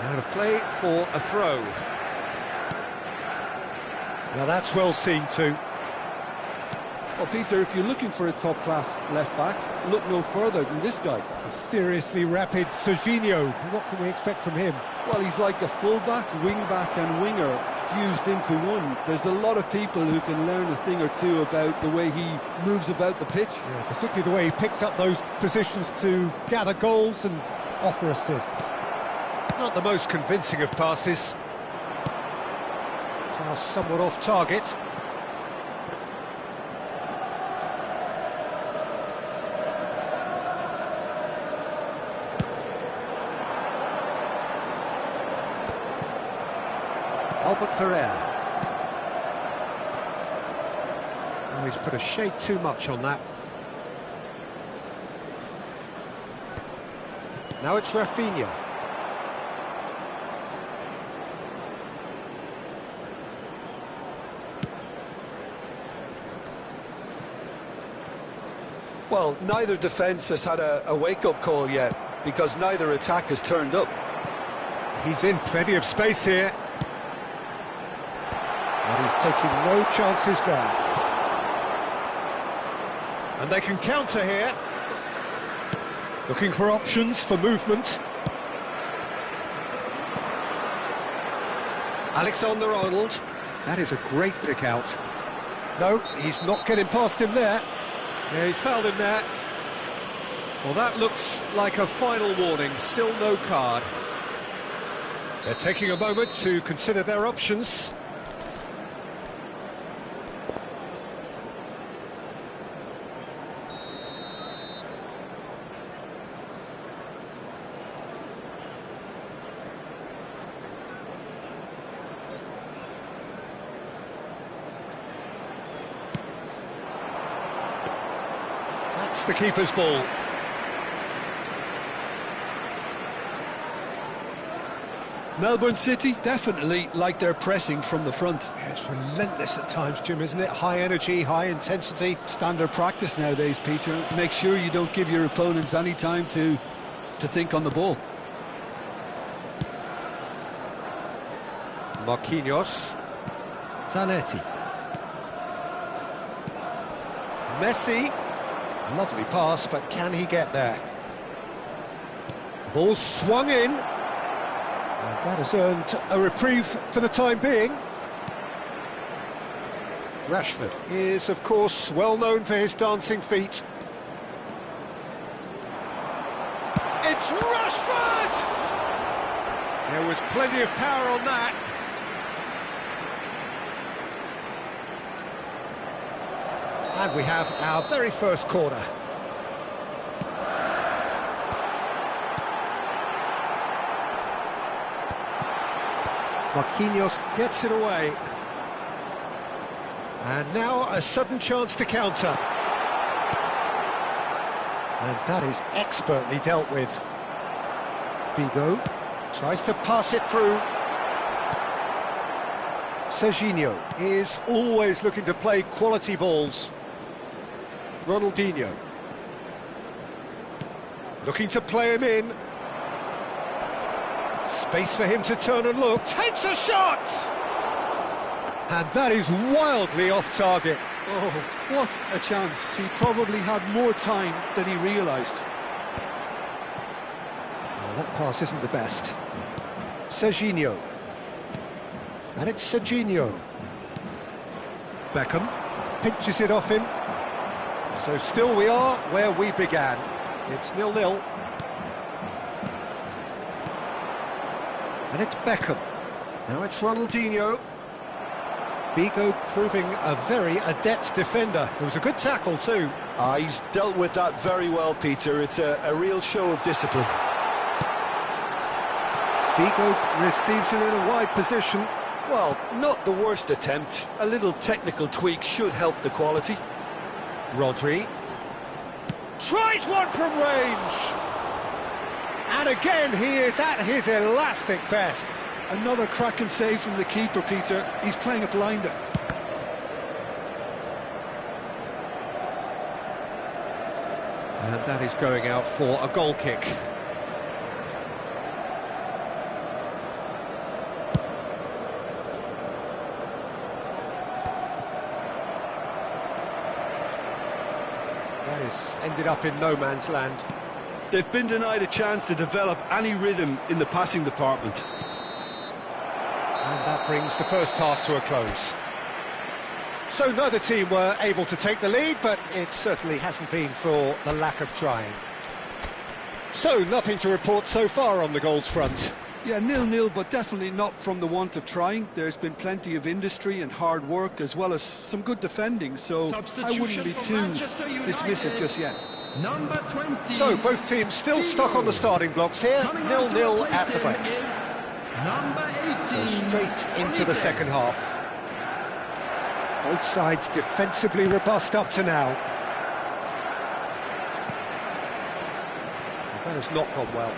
Speaker 1: Out of play for a throw. Now that's well seen too.
Speaker 2: Well, Peter, if you're looking for a top-class left-back, look no further than this guy.
Speaker 1: A seriously rapid Serginho. What can we expect from him?
Speaker 2: Well, he's like a full-back, wing-back and winger fused into one. There's a lot of people who can learn a thing or two about the way he moves about the pitch.
Speaker 1: Yeah, particularly the way he picks up those positions to gather goals and offer assists. Not the most convincing of passes. Pass somewhat off target. Albert Ferrer. Oh, he's put a shade too much on that. Now it's Rafinha.
Speaker 2: Well, neither defence has had a wake-up call yet, because neither attack has turned up.
Speaker 1: He's in plenty of space here. And he's taking no chances there. And they can counter here. Looking for options for movement. Alexander-Arnold. That is a great pick out. No, he's not getting past him there. Yeah, he's fouled him there. Well, that looks like a final warning. Still no card. They're taking a moment to consider their options. That's the keeper's ball.
Speaker 2: Melbourne City definitely like their pressing from the front.
Speaker 1: Yeah, it's relentless at times, Jim, isn't it? High energy, high intensity.
Speaker 2: Standard practice nowadays, Peter. Make sure you don't give your opponents any time to think on the ball.
Speaker 1: Marquinhos. Zanetti. Messi. Lovely pass, but can he get there? Ball swung in. And that has earned a reprieve for the time being. Rashford is, of course, well known for his dancing feet. It's Rashford! There was plenty of power on that. And we have our very first corner. Marquinhos gets it away. And now a sudden chance to counter. And that is expertly dealt with. Figo tries to pass it through. Serginho is always looking to play quality balls. Ronaldinho. Looking to play him in. Space for him to turn and look. Takes a shot! And that is wildly off target.
Speaker 2: Oh, what a chance. He probably had more time than he realised.
Speaker 1: Well, that pass isn't the best. Serginho. And it's Serginho. Beckham pinches it off him. So still we are where we began. It's 0-0. And it's Beckham. Now it's Ronaldinho. Bigo proving a very adept defender. It was a good tackle too.
Speaker 2: He's dealt with that very well, Peter. It's a real show of discipline.
Speaker 1: Bigo receives it in a wide position.
Speaker 2: Well, not the worst attempt. A little technical tweak should help the quality.
Speaker 1: Rodri tries one from range. And again, he is at his elastic best.
Speaker 2: Another cracking save from the keeper, Peter. He's playing a blinder.
Speaker 1: And that is going out for a goal kick. That has ended up in no man's land.
Speaker 2: They've been denied a chance to develop any rhythm in the passing department.
Speaker 1: And that brings the first half to a close. So neither team were able to take the lead, but it certainly hasn't been for the lack of trying. So nothing to report so far on the goals front.
Speaker 2: Yeah, 0-0, but definitely not from the want of trying. There's been plenty of industry and hard work, as well as some good defending, so I wouldn't be too dismissive just yet.
Speaker 3: Number 20.
Speaker 1: So both teams still stuck on the starting blocks here, 0-0 at the break.
Speaker 3: Number 18.
Speaker 1: So straight into the second half. Both sides defensively robust up to now. That has not gone well.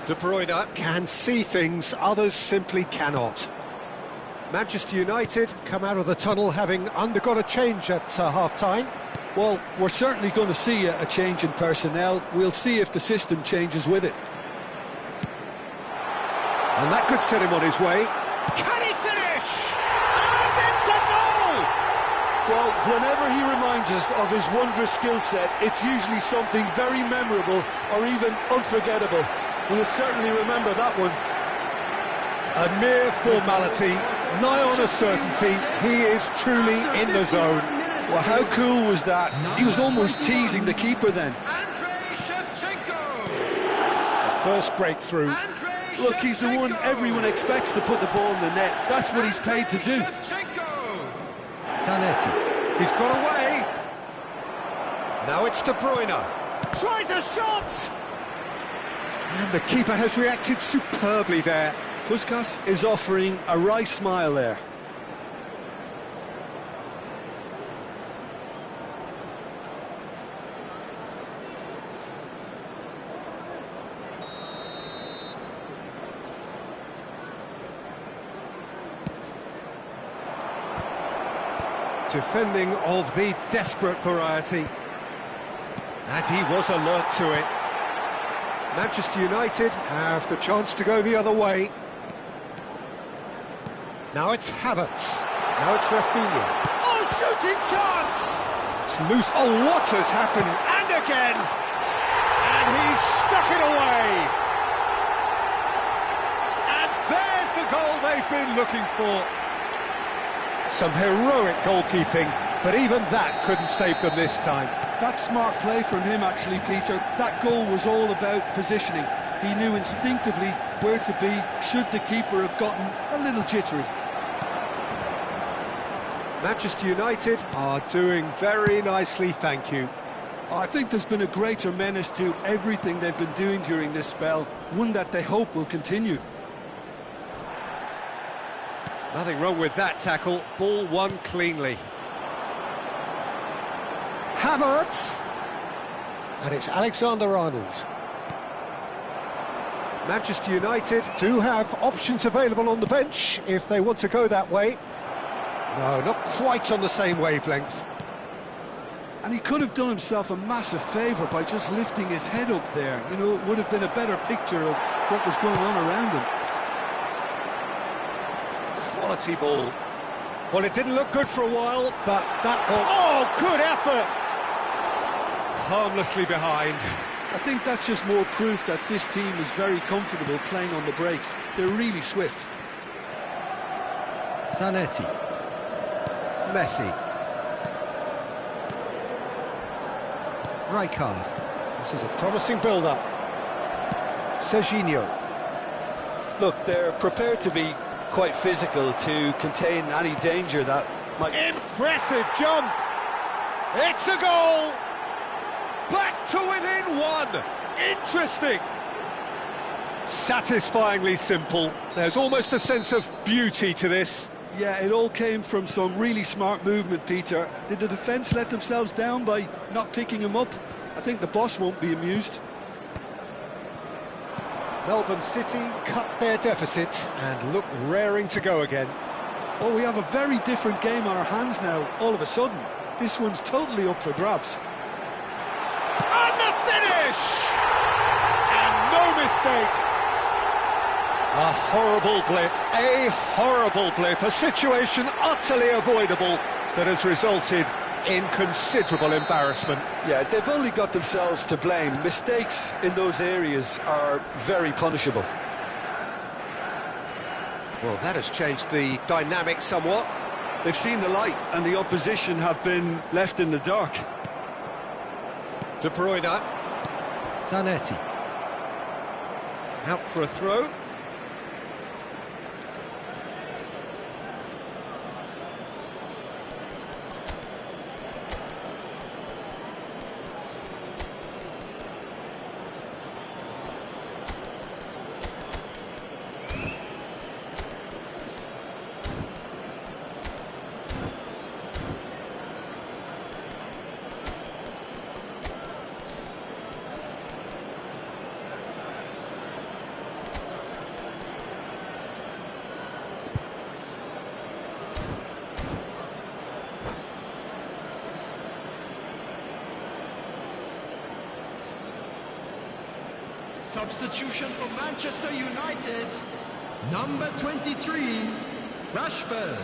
Speaker 1: De Bruyne can see things, others simply cannot. Manchester United come out of the tunnel having undergone a change at half-time.
Speaker 2: Well, we're certainly going to see a change in personnel. We'll see if the system changes with it.
Speaker 1: And that could set him on his way. Can he finish? And it's a goal!
Speaker 2: Well, whenever he reminds us of his wondrous skill set, it's usually something very memorable or even unforgettable. We'll certainly remember that one.
Speaker 1: A mere formality, nigh on a certainty. He is truly in the zone.
Speaker 2: Well, how cool was that? He was almost teasing the keeper then.
Speaker 1: The first breakthrough.
Speaker 2: Look, he's the one everyone expects to put the ball in the net. That's what he's paid to do.
Speaker 1: Zanetti. He's got away. Now it's De Bruyne. Tries a shot! And the keeper has reacted superbly there.
Speaker 2: Puskas is offering a wry smile there.
Speaker 1: Defending of the desperate variety. And he was alert to it. Manchester United have the chance to go the other way. Now it's Havertz. Now it's Rafinha. Oh, shooting chance! It's loose. Oh, what has happened? And again! And he's stuck it away! And there's the goal they've been looking for. Some heroic goalkeeping, but even that couldn't save them this time.
Speaker 2: That's smart play from him, actually, Peter. That goal was all about positioning. He knew instinctively where to be should the keeper have gotten a little jittery.
Speaker 1: Manchester United are doing very nicely, thank you.
Speaker 2: I think there's been a greater menace to everything they've been doing during this spell, one that they hope will continue.
Speaker 1: Nothing wrong with that tackle, ball won cleanly. Havertz! And it's Alexander-Arnold. Manchester United do have options available on the bench if they want to go that way. No, not quite on the same wavelength.
Speaker 2: And he could have done himself a massive favour by just lifting his head up there. You know, it would have been a better picture of what was going on around him.
Speaker 1: Quality ball. Well, it didn't look good for a while, but that ball... Oh, good effort! Harmlessly behind.
Speaker 2: I think that's just more proof that this team is very comfortable playing on the break. They're really swift.
Speaker 1: Zanetti. Messi. Rijkaard. This is a promising build-up. Serginho.
Speaker 2: Look, they're prepared to be quite physical to contain any danger that might...
Speaker 1: Impressive jump! It's a goal! Back to within one! Interesting! Satisfyingly simple. There's almost a sense of beauty to this.
Speaker 2: Yeah, it all came from some really smart movement, Peter. Did the defence let themselves down by not picking him up? I think the boss won't be amused.
Speaker 1: Melbourne City cut their deficit and look raring to go again.
Speaker 2: Oh, we have a very different game on our hands now, all of a sudden. This one's totally up for grabs.
Speaker 1: And the finish! And no mistake! A horrible blip, a situation utterly avoidable that has resulted in considerable embarrassment.
Speaker 2: Yeah, they've only got themselves to blame. Mistakes in those areas are very punishable.
Speaker 1: Well, that has changed the dynamic somewhat.
Speaker 2: They've seen the light and the opposition have been left in the dark.
Speaker 1: De Bruyne.
Speaker 4: Zanetti.
Speaker 1: Out for a throw.
Speaker 3: Substitution for Manchester United. Number 23, Rashford.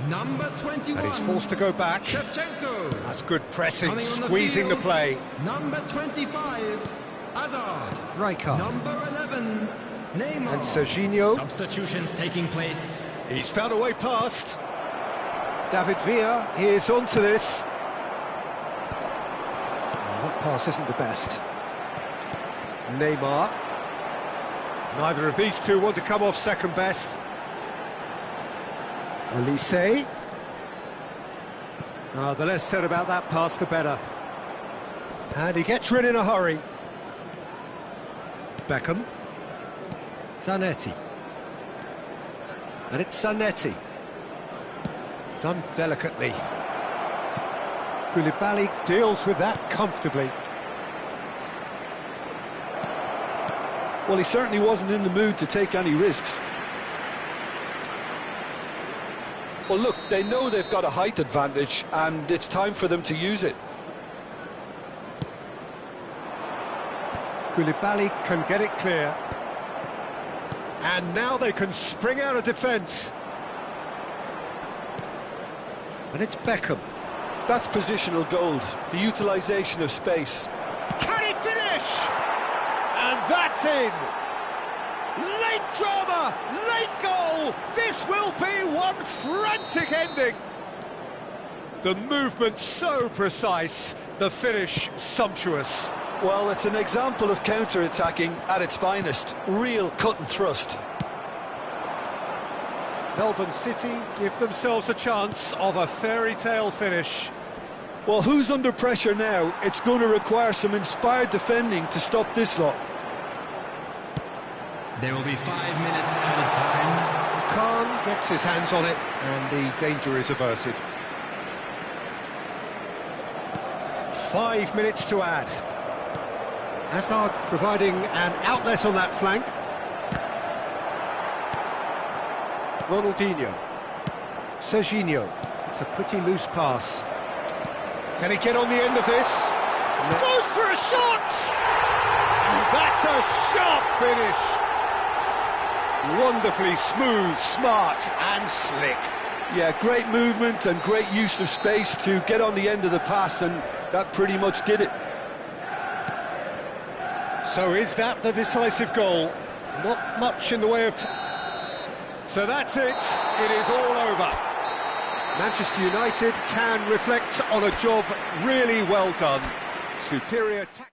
Speaker 3: Number 21,
Speaker 1: And he's forced to go back.
Speaker 3: Shevchenko.
Speaker 1: That's good pressing,
Speaker 3: Coming on the
Speaker 1: squeezing the
Speaker 3: field,
Speaker 1: play.
Speaker 3: Number 25, Hazard.
Speaker 4: Rijkaard.
Speaker 3: Number 11, Neymar.
Speaker 1: And Serginho.
Speaker 3: Substitutions taking place.
Speaker 1: He's found a way past. David Villa, he is onto this. And that pass isn't the best. Neymar. Neither of these two want to come off second best. Elise. The less said about that pass, the better. And he gets rid in a hurry. Beckham.
Speaker 4: Zanetti.
Speaker 1: And it's Zanetti. Done delicately. Koulibaly deals with that comfortably.
Speaker 2: Well, he certainly wasn't in the mood to take any risks. Well, look, they know they've got a height advantage, and it's time for them to use it.
Speaker 1: Koulibaly can get it clear. And now they can spring out of defence. And it's Beckham.
Speaker 2: That's positional gold, the utilisation of space.
Speaker 1: Can he finish? And that's in! Late drama, late goal! This will be one frantic ending! The movement so precise, the finish sumptuous.
Speaker 2: Well, it's an example of counter-attacking at its finest. Real cut and thrust.
Speaker 1: Melbourne City give themselves a chance of a fairy tale finish.
Speaker 2: Well, who's under pressure now? It's going to require some inspired defending to stop this lot.
Speaker 3: There will be 5 minutes added time.
Speaker 1: Khan gets his hands on it and the danger is averted. 5 minutes to add. Hazard providing an outlet on that flank. Ronaldinho. Serginho. It's a pretty loose pass. Can he get on the end of this? Goes for a shot! And that's a sharp finish. Wonderfully smooth, smart and slick.
Speaker 2: Yeah, great movement and great use of space to get on the end of the pass, and that pretty much did it.
Speaker 1: So is that the decisive goal? Not much in the way of... So that's it. It is all over. Manchester United can reflect on a job really well done. Superior tactics.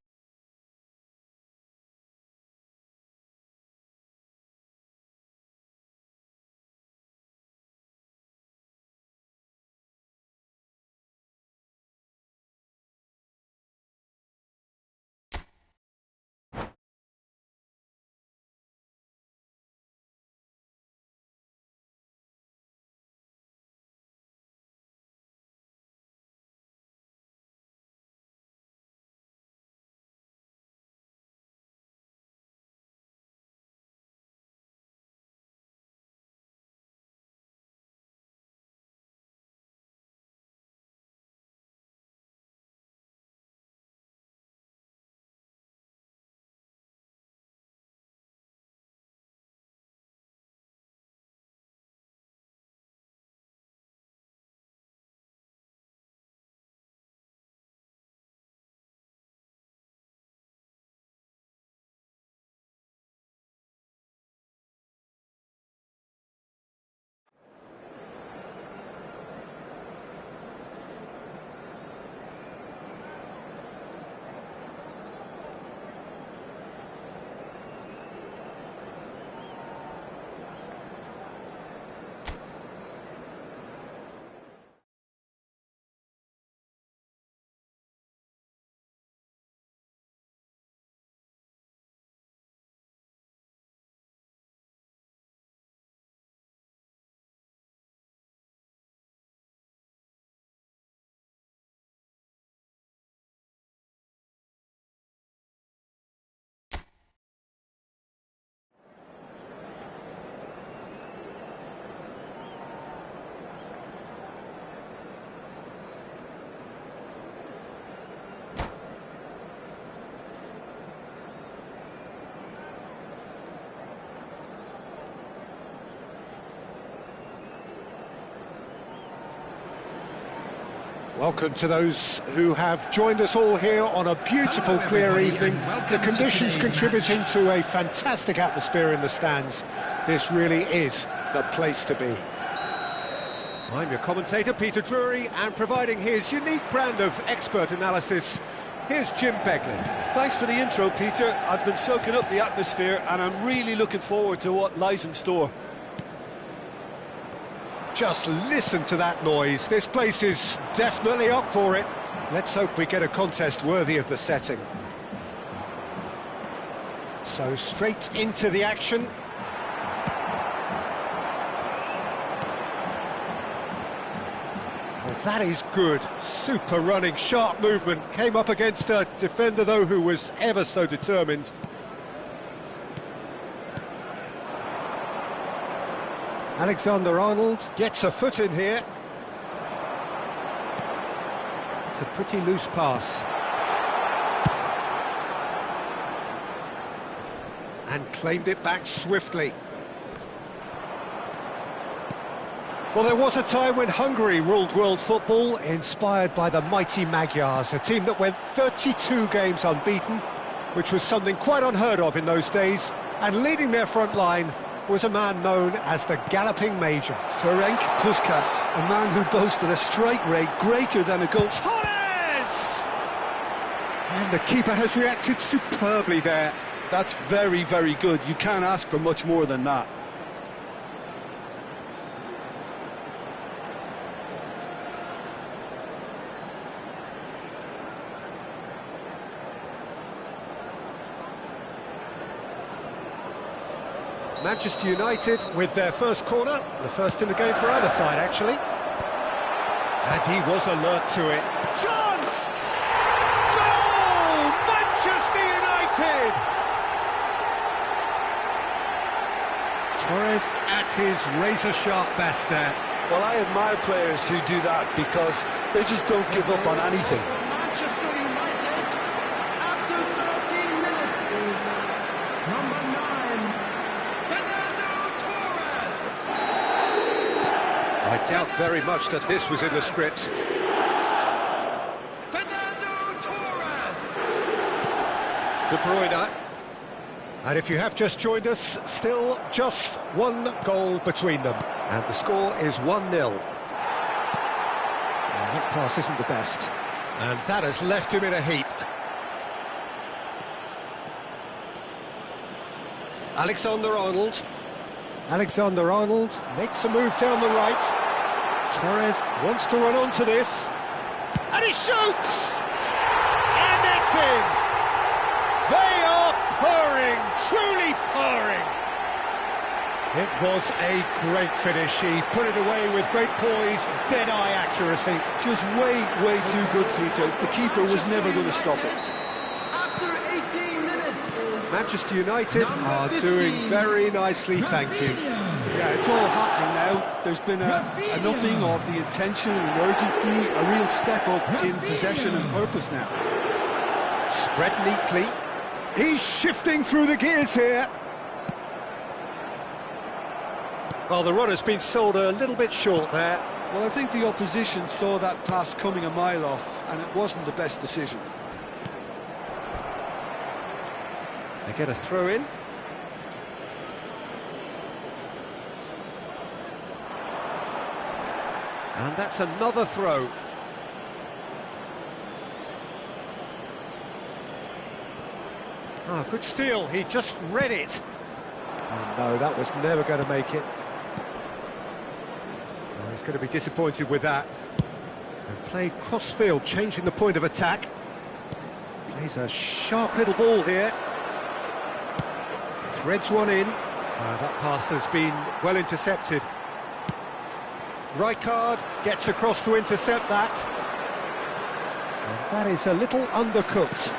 Speaker 1: Welcome to those who have joined us all here on a beautiful, clear evening. The conditions contributing to a fantastic atmosphere in the stands. This really is the place to be. I'm your commentator, Peter Drury, and providing his unique brand of expert analysis, here's Jim Beglin.
Speaker 2: Thanks for the intro, Peter. I've been soaking up the atmosphere and I'm really looking forward to what lies in store.
Speaker 1: Just listen to that noise. This place is definitely up for it. Let's hope we get a contest worthy of the setting. So straight into the action. Well, that is good. Super running, sharp movement. Came up against a defender, though, who was ever so determined. Alexander-Arnold gets a foot in here. It's a pretty loose pass. And claimed it back swiftly. Well, there was a time when Hungary ruled world football, inspired by the mighty Magyars, a team that went 32 games unbeaten, which was something quite unheard of in those days, and leading their front line was a man known as the Galloping Major.
Speaker 2: Ferenc Puskás, a man who boasted a strike rate greater than a goal.
Speaker 1: Torres! And the keeper has reacted superbly there.
Speaker 2: That's very, very good. You can't ask for much more than that.
Speaker 1: Manchester United with their first corner, the first in the game for either side, actually. And he was alert to it. Chance! Goal! Manchester United! Torres at his razor-sharp best there.
Speaker 2: Well, I admire players who do that because they just don't give up on anything.
Speaker 3: Manchester United, after 13 minutes, is number 9, Fernando Torres.
Speaker 1: I doubt very much that this was in the script.
Speaker 3: Fernando Torres.
Speaker 1: De Bruyne. And if you have just joined us, still just one goal between them. And the score is 1-0. That pass isn't the best. And that has left him in a heap. Alexander-Arnold. Alexander-Arnold makes a move down the right. Torres wants to run onto this. And he shoots! And it's in! They are purring, truly purring. It was a great finish. He put it away with great poise, dead-eye accuracy.
Speaker 2: Just way too good, Peter. The keeper was never going to stop it.
Speaker 3: After 18 minutes is
Speaker 1: Manchester United are doing very nicely, thank you.
Speaker 2: Yeah, it's all happening now. There's been an upping of the intention and urgency, a real step up in possession and purpose now.
Speaker 1: Spread neatly. He's shifting through the gears here. Well, the run has been sold a little bit short there.
Speaker 2: Well, I think the opposition saw that pass coming a mile off, and it wasn't the best decision.
Speaker 1: They get a throw in. And that's another throw. Ah, good steal. He just read it. Oh, no, that was never going to make it. Oh, he's going to be disappointed with that. They played cross-field, changing the point of attack. Plays a sharp little ball here. Threads one in. That pass has been well intercepted. Rijkaard gets across to intercept that. And that is a little undercooked.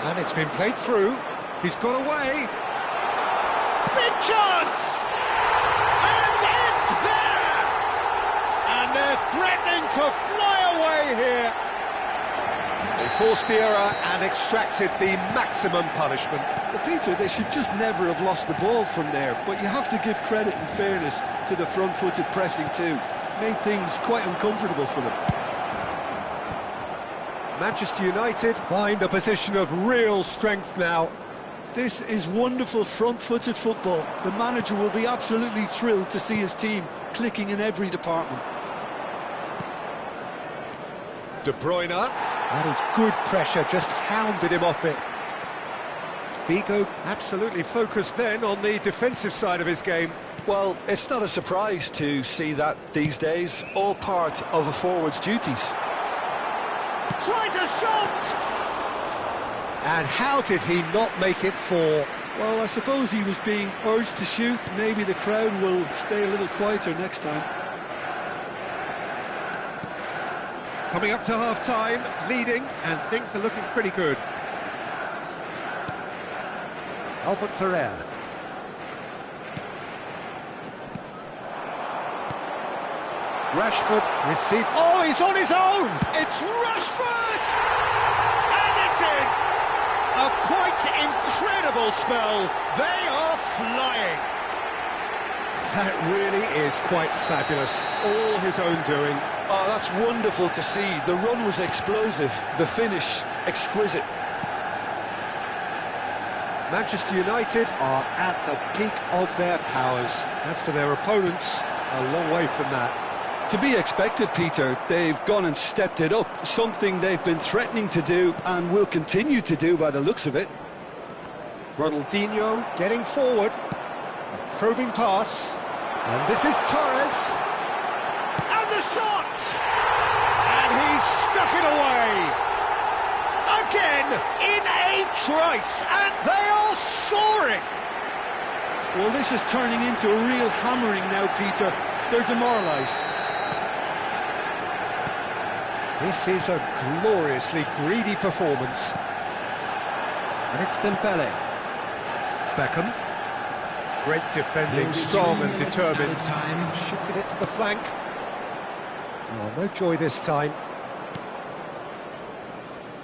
Speaker 1: And it's been played through. He's got away. Big chance! And it's there! And they're threatening to fly away here. They forced the error and extracted the maximum punishment.
Speaker 2: Well, Peter, they should just never have lost the ball from there, but you have to give credit and fairness to the front-footed pressing too. Made things quite uncomfortable for them.
Speaker 1: Manchester United find a position of real strength now.
Speaker 2: This is wonderful front-footed football. The manager will be absolutely thrilled to see his team clicking in every department.
Speaker 1: De Bruyne. That is good pressure, just hounded him off it. Vigo absolutely focused then on the defensive side of his game.
Speaker 2: Well, it's not a surprise to see that these days, all part of a forward's duties.
Speaker 1: Tries a shot! And how did he not make it four?
Speaker 2: Well, I suppose he was being urged to shoot. Maybe the crowd will stay a little quieter next time.
Speaker 1: Coming up to half-time, leading, and things are looking pretty good. Albert Ferrer. Rashford received... Oh, he's on his own! It's Rashford! And it's in! A quite incredible spell. They are flying. That really is quite fabulous. All his own doing.
Speaker 2: Oh, that's wonderful to see. The run was explosive, the finish exquisite.
Speaker 1: Manchester United are at the peak of their powers. As for their opponents, a long way from that.
Speaker 2: To be expected, Peter. They've gone and stepped it up, something they've been threatening to do and will continue to do by the looks of it.
Speaker 1: Ronaldinho getting forward, a probing pass, and this is Torres, and the shot! And he's stuck it away! Again, in a trice, and they are soaring!
Speaker 2: Well, this is turning into a real hammering now, Peter. They're demoralised.
Speaker 1: This is a gloriously greedy performance. And it's Dembele. Beckham. Great defending, strong and determined. Shifted it to the flank. Oh, no joy this time.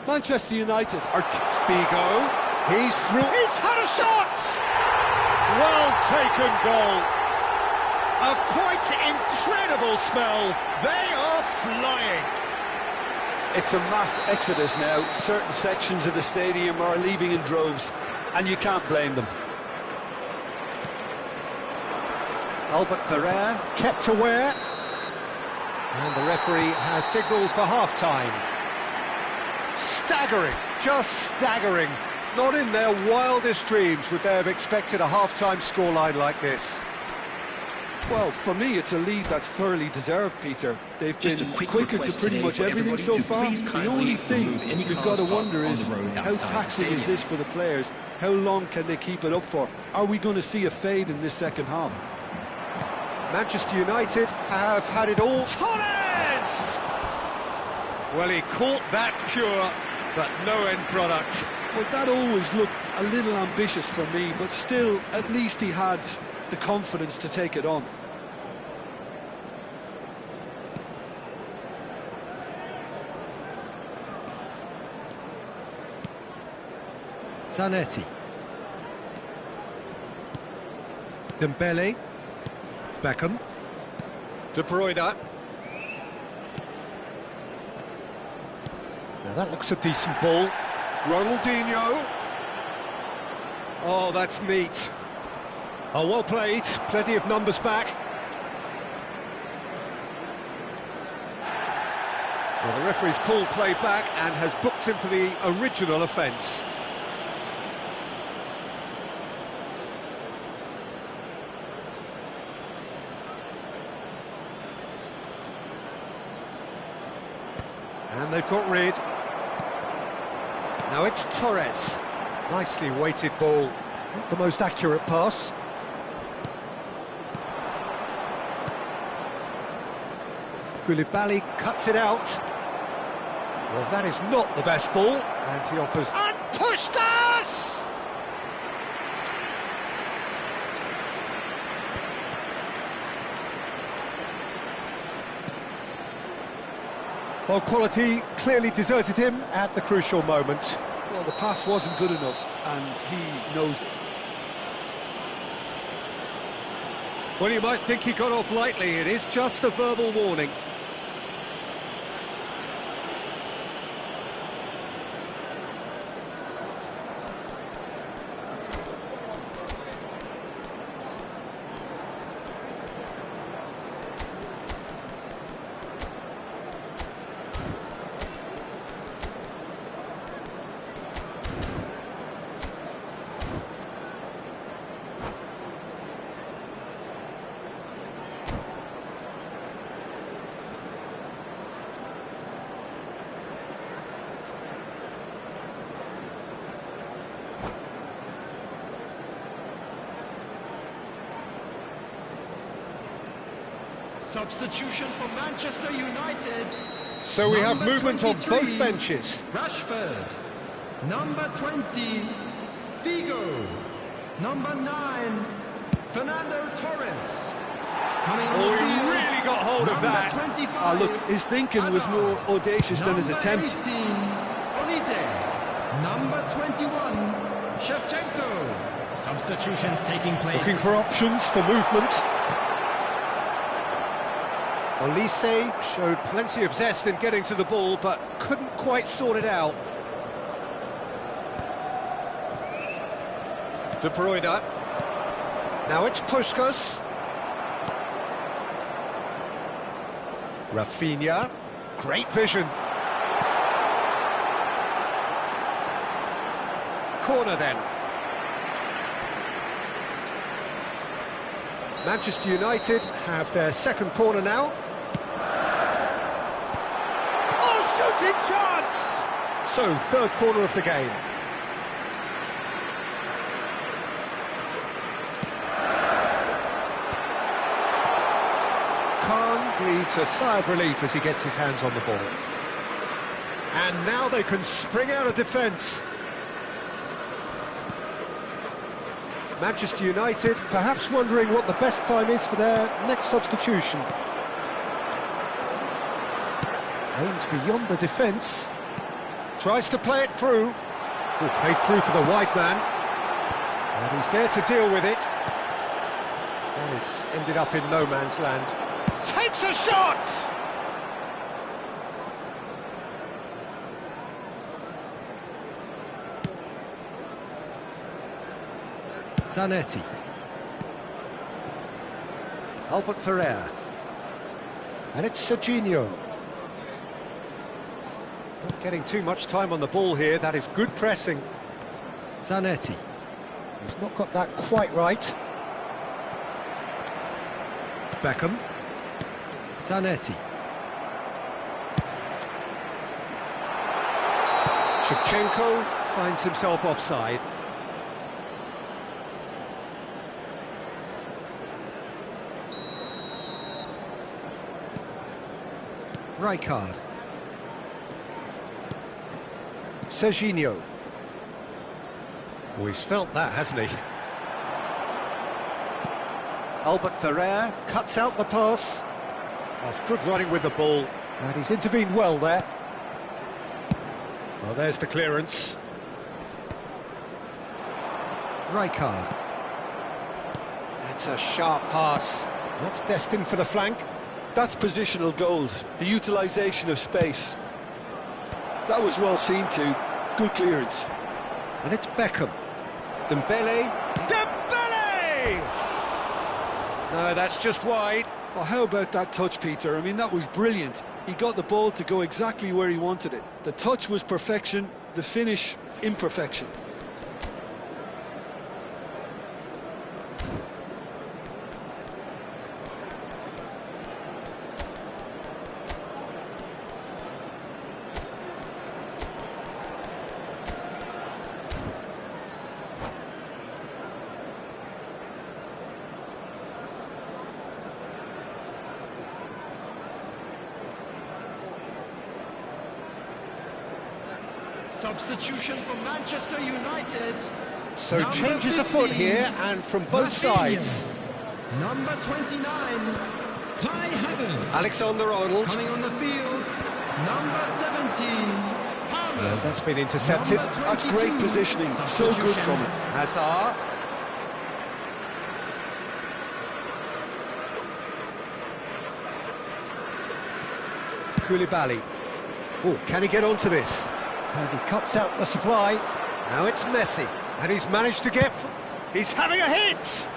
Speaker 2: Manchester United are...
Speaker 1: Figo. He's through. He's had a shot! Well taken goal. A quite incredible spell. They are flying.
Speaker 2: It's a mass exodus now. Certain sections of the stadium are leaving in droves, and you can't blame them.
Speaker 1: Albert Ferrer kept aware. And the referee has signalled for half-time. Staggering, just staggering. Not in their wildest dreams would they have expected a half-time scoreline like this.
Speaker 2: Well, for me, it's a lead that's thoroughly deserved, Peter. They've been quicker to pretty much everything so far. The only thing we've got to wonder is how taxing is this for the players? How long can they keep it up for? Are we going to see a fade in this second half?
Speaker 1: Manchester United have had it all. Torres! Well, he caught that pure, but no end product.
Speaker 2: Well, that always looked a little ambitious for me, but still, at least he had the confidence to take it on.
Speaker 4: Zanetti.
Speaker 1: Dembele. Beckham. De Bruyne. Now that looks a decent ball. Ronaldinho. Oh, that's neat. Oh, well played. Plenty of numbers back. Well, the referee's pulled play back and has booked him for the original offence. And they've got rid. Now it's Torres. Nicely weighted ball. Not the most accurate pass. Koulibaly cuts it out. Well, that is not the best ball. And he offers... And Puskas! Well, quality clearly deserted him at the crucial moment.
Speaker 2: Well, the pass wasn't good enough, and he knows it.
Speaker 1: Well, you might think he got off lightly. It is just a verbal warning.
Speaker 3: Substitution for Manchester United.
Speaker 1: So we have
Speaker 3: Number
Speaker 1: movement on
Speaker 3: 23,
Speaker 1: both benches.
Speaker 3: Rashford. Number 20, Figo. Number 9, Fernando Torres. Coming on
Speaker 1: Oh,
Speaker 3: the
Speaker 1: he
Speaker 3: field,
Speaker 1: really got hold of
Speaker 3: number
Speaker 1: that.
Speaker 3: 25,
Speaker 2: Look, his thinking was more audacious than his attempt.
Speaker 3: Number 18, Olise. Number 21, Shevchenko. Substitutions taking place.
Speaker 1: Looking for options for movement. Olise showed plenty of zest in getting to the ball, but couldn't quite sort it out. De Bruyne. Now it's Puskas. Rafinha. Great vision. Corner then. Manchester United have their second corner now. Oh, shooting chance! So, third corner of the game. Khan breathes a sigh of relief as he gets his hands on the ball. And now they can spring out of defence. Manchester United perhaps wondering what the best time is for their next substitution. Aims beyond the defence. Tries to play it through. Oh, played through for the wide man. And he's there to deal with it. And it's ended up in no man's land. Takes a shot!
Speaker 4: Zanetti.
Speaker 1: Albert Ferrer. And it's Serginho. Not getting too much time on the ball here. That is good pressing.
Speaker 4: Zanetti.
Speaker 1: He's not got that quite right. Beckham.
Speaker 4: Zanetti.
Speaker 1: Shevchenko finds himself offside.
Speaker 4: Rijkaard.
Speaker 1: Serginho. Oh, he's felt that, hasn't he? Albert Ferrer cuts out the pass. That's good running with the ball. And he's intervened well there. Well, there's the clearance.
Speaker 4: Rijkaard.
Speaker 1: That's a sharp pass. That's destined for the flank.
Speaker 2: That's positional gold, the utilisation of space. That was well seen too. Good clearance.
Speaker 1: And it's Beckham. Dembele. Dembele! No, that's just wide.
Speaker 2: Oh, how about that touch, Peter? I mean, that was brilliant. He got the ball to go exactly where he wanted it. The touch was perfection, the finish, imperfection.
Speaker 3: Substitution for Manchester United.
Speaker 1: So
Speaker 3: Number
Speaker 1: changes afoot
Speaker 3: 15,
Speaker 1: here, and from both
Speaker 3: Rafinha.
Speaker 1: sides.
Speaker 3: Number 29, Kai Havertz.
Speaker 1: Alexander-Arnold.
Speaker 3: Coming on the field, number 17, Palmer.
Speaker 1: That's been intercepted.
Speaker 3: Number
Speaker 2: That's great
Speaker 3: 22,
Speaker 2: positioning, so good
Speaker 3: substitution.
Speaker 2: from him.
Speaker 1: Hazard. Koulibaly. Oh, can he get onto this? And he cuts out the supply. Now it's Messi. And he's managed to get... He's having a hit!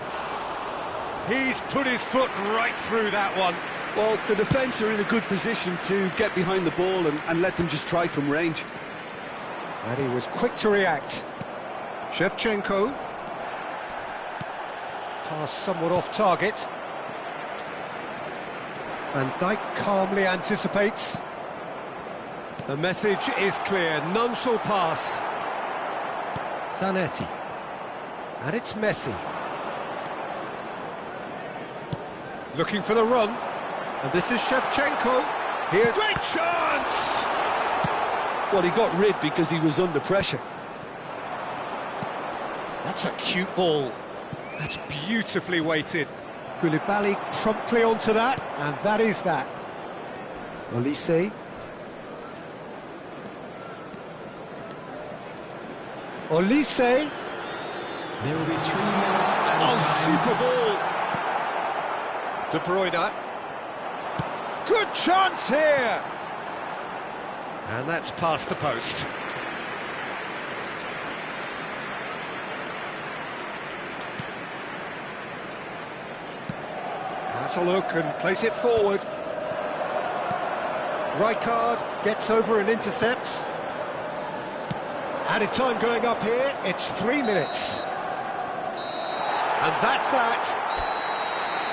Speaker 1: He's put his foot right through that one.
Speaker 2: Well, the defence are in a good position to get behind the ball and let them just try from range.
Speaker 1: And he was quick to react. Shevchenko. Pass somewhat off target. Van Dijk calmly anticipates. The message is clear, none shall pass.
Speaker 4: Zanetti.
Speaker 1: And it's Messi. Looking for the run. And this is Shevchenko. Here's great chance!
Speaker 2: Well, he got rid because he was under pressure.
Speaker 1: That's a cute ball. That's beautifully weighted.
Speaker 4: Koulibaly promptly onto that, and that is that. Olise. Olise.
Speaker 3: There will be 3 minutes.
Speaker 1: Oh, super ball! De Bruyne. Good chance here! And that's past the post. That's a look and place it forward. Rijkaard gets over and intercepts. Added time going up here, it's 3 minutes. And that's that.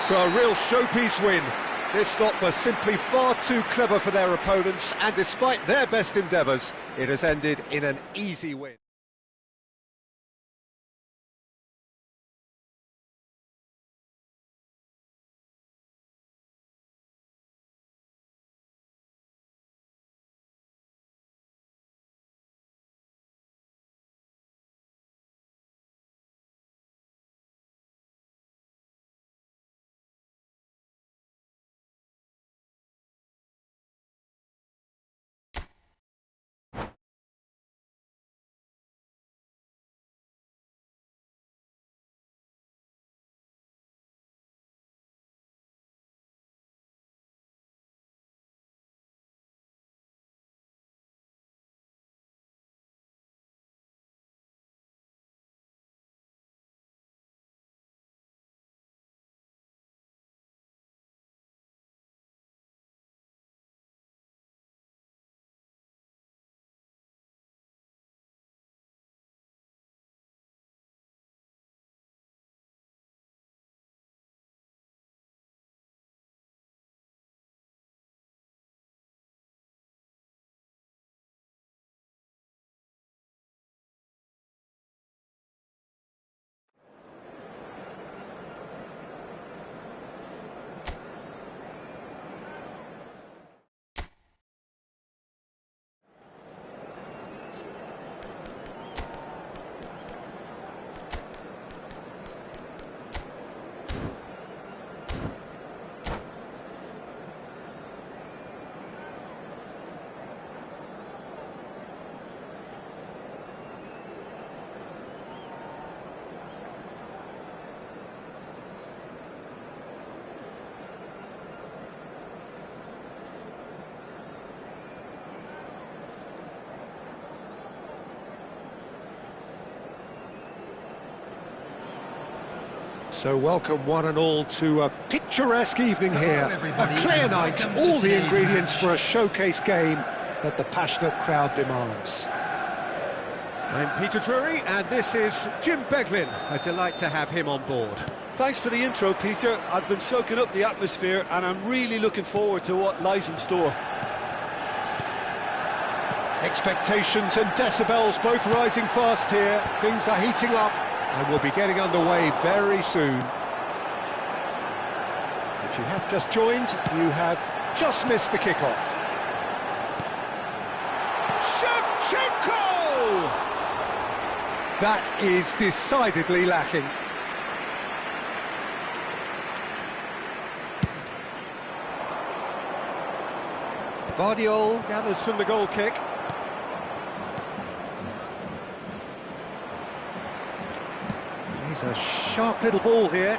Speaker 1: So a real showpiece win. This lot was simply far too clever for their opponents, and despite their best endeavours, it has ended in an easy win. So welcome one and all to a picturesque evening here, a clear night, all the ingredients for a showcase game that the passionate crowd demands. I'm Peter Drury and this is Jim Beglin. A delight to have him on board.
Speaker 2: Thanks for the intro, Peter. I've been soaking up the atmosphere and I'm really looking forward to what lies in store.
Speaker 1: Expectations and decibels both rising fast here. Things are heating up and we'll be getting underway very soon. If you have just joined, you have just missed the kickoff. Shevchenko! That is decidedly lacking. Vardiol gathers from the goal kick. He's a sharp little ball here.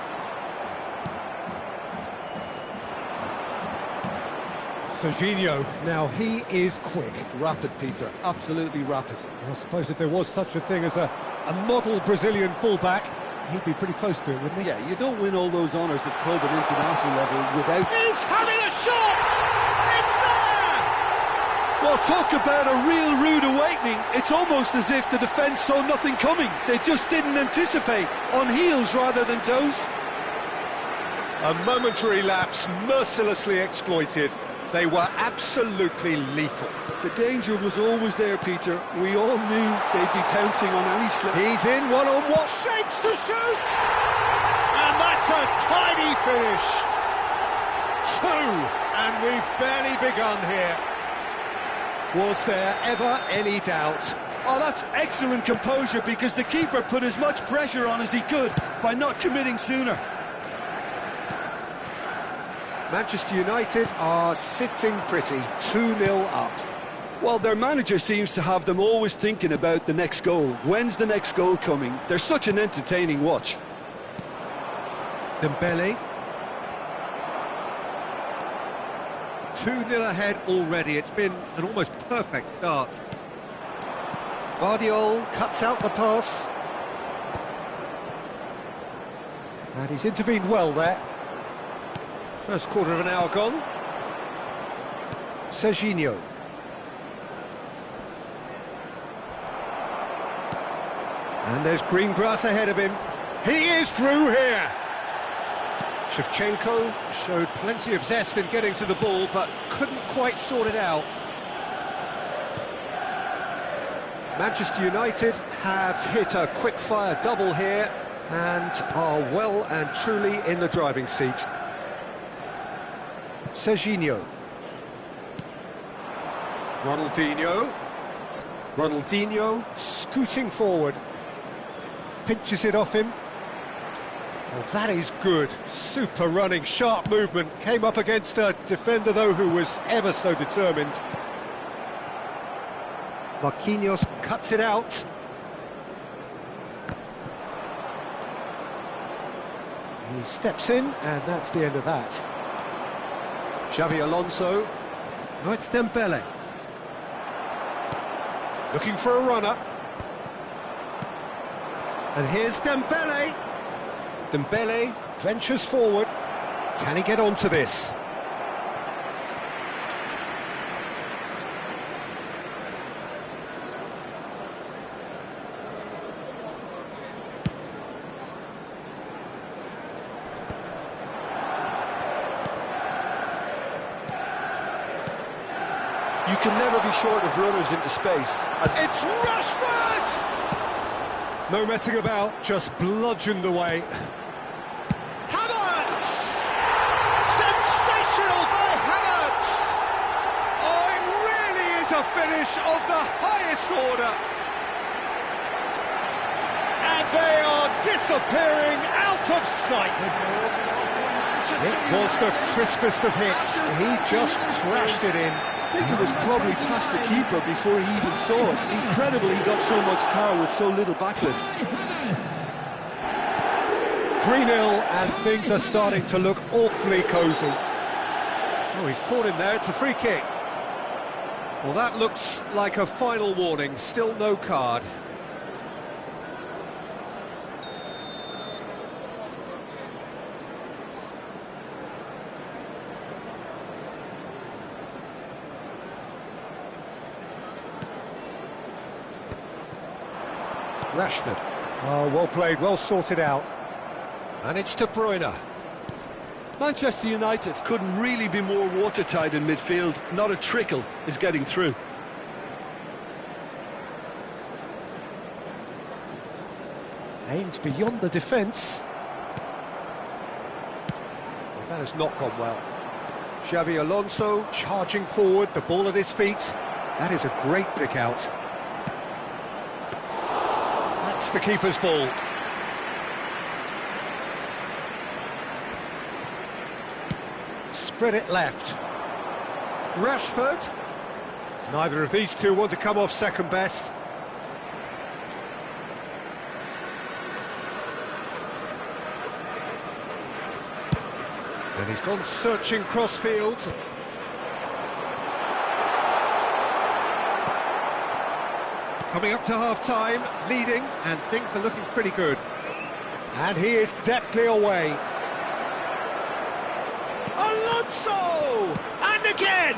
Speaker 1: Serginho, now he is quick.
Speaker 2: Rapid, Peter, absolutely rapid.
Speaker 1: I suppose if there was such a thing as a model Brazilian fullback, he'd be pretty close to it, wouldn't he?
Speaker 2: Yeah, you don't win all those honours at club and international level without...
Speaker 1: He's having a shot! It's there!
Speaker 2: Well, talk about a real rude awakening. It's almost as if the defence saw nothing coming. They just didn't anticipate, on heels rather than toes.
Speaker 1: A momentary lapse mercilessly exploited. They were absolutely lethal.
Speaker 2: The danger was always there, Peter. We all knew they'd be pouncing on any slip.
Speaker 1: He's in one-on-one, shapes to shoot! And that's a tidy finish. 2. and we've barely begun here. Was there ever any doubt?
Speaker 2: Oh, that's excellent composure, because the keeper put as much pressure on as he could by not committing sooner.
Speaker 4: Manchester United are sitting pretty, 2-0 up.
Speaker 2: Well, their manager seems to have them always thinking about the next goal. When's the next goal coming? They're such an entertaining watch.
Speaker 4: Dembele.
Speaker 1: 2-0 ahead already. It's been an almost perfect start.
Speaker 4: Guardiola cuts out the pass. And he's intervened well there.
Speaker 1: First quarter of an hour gone.
Speaker 4: Serginho.
Speaker 1: And there's green grass ahead of him. He is through here. Shevchenko showed plenty of zest in getting to the ball, but couldn't quite sort it out.
Speaker 4: Manchester United have hit a quick-fire double here and are well and truly in the driving seat. Serginho. Ronaldinho scooting forward. Pinches it off him. Well, that is good. Super running, sharp movement. Came up against a defender, though, who was ever so determined. Marquinhos cuts it out. He steps in, and that's the end of that.
Speaker 1: Xavi Alonso.
Speaker 4: Oh, it's Dembele. Looking for a runner. And here's Dembele. Dembele ventures forward. Can he get onto this?
Speaker 2: You can never be short of runners into space.
Speaker 1: It's Rashford! No messing about, just bludgeoned away. Havertz! Sensational by Havertz! Oh, it really is a finish of the highest order. And they are disappearing out of sight.
Speaker 4: It was the crispest of hits. He just crashed it in.
Speaker 2: I think it was probably past the keeper before he even saw it. Incredible, he got so much power with so little backlift.
Speaker 4: 3-0, and things are starting to look awfully cosy.
Speaker 1: Oh, he's caught him there, it's a free kick. Well, that looks like a final warning, still no card.
Speaker 4: Rashford. Oh, well played, well sorted out.
Speaker 1: And it's De Bruyne.
Speaker 2: Manchester United couldn't really be more watertight in midfield. Not a trickle is getting through.
Speaker 4: Aimed beyond the defence. Well, that has not gone well.
Speaker 1: Xabi Alonso charging forward, the ball at his feet.
Speaker 4: That is a great pick out.
Speaker 1: That's the keeper's ball.
Speaker 4: Spread it left.
Speaker 1: Rashford.
Speaker 4: Neither of these two want to come off second best.
Speaker 1: And he's gone searching crossfield. Coming up to half-time, leading, and things are looking pretty good.
Speaker 4: And he is deftly away.
Speaker 1: Alonso! And again!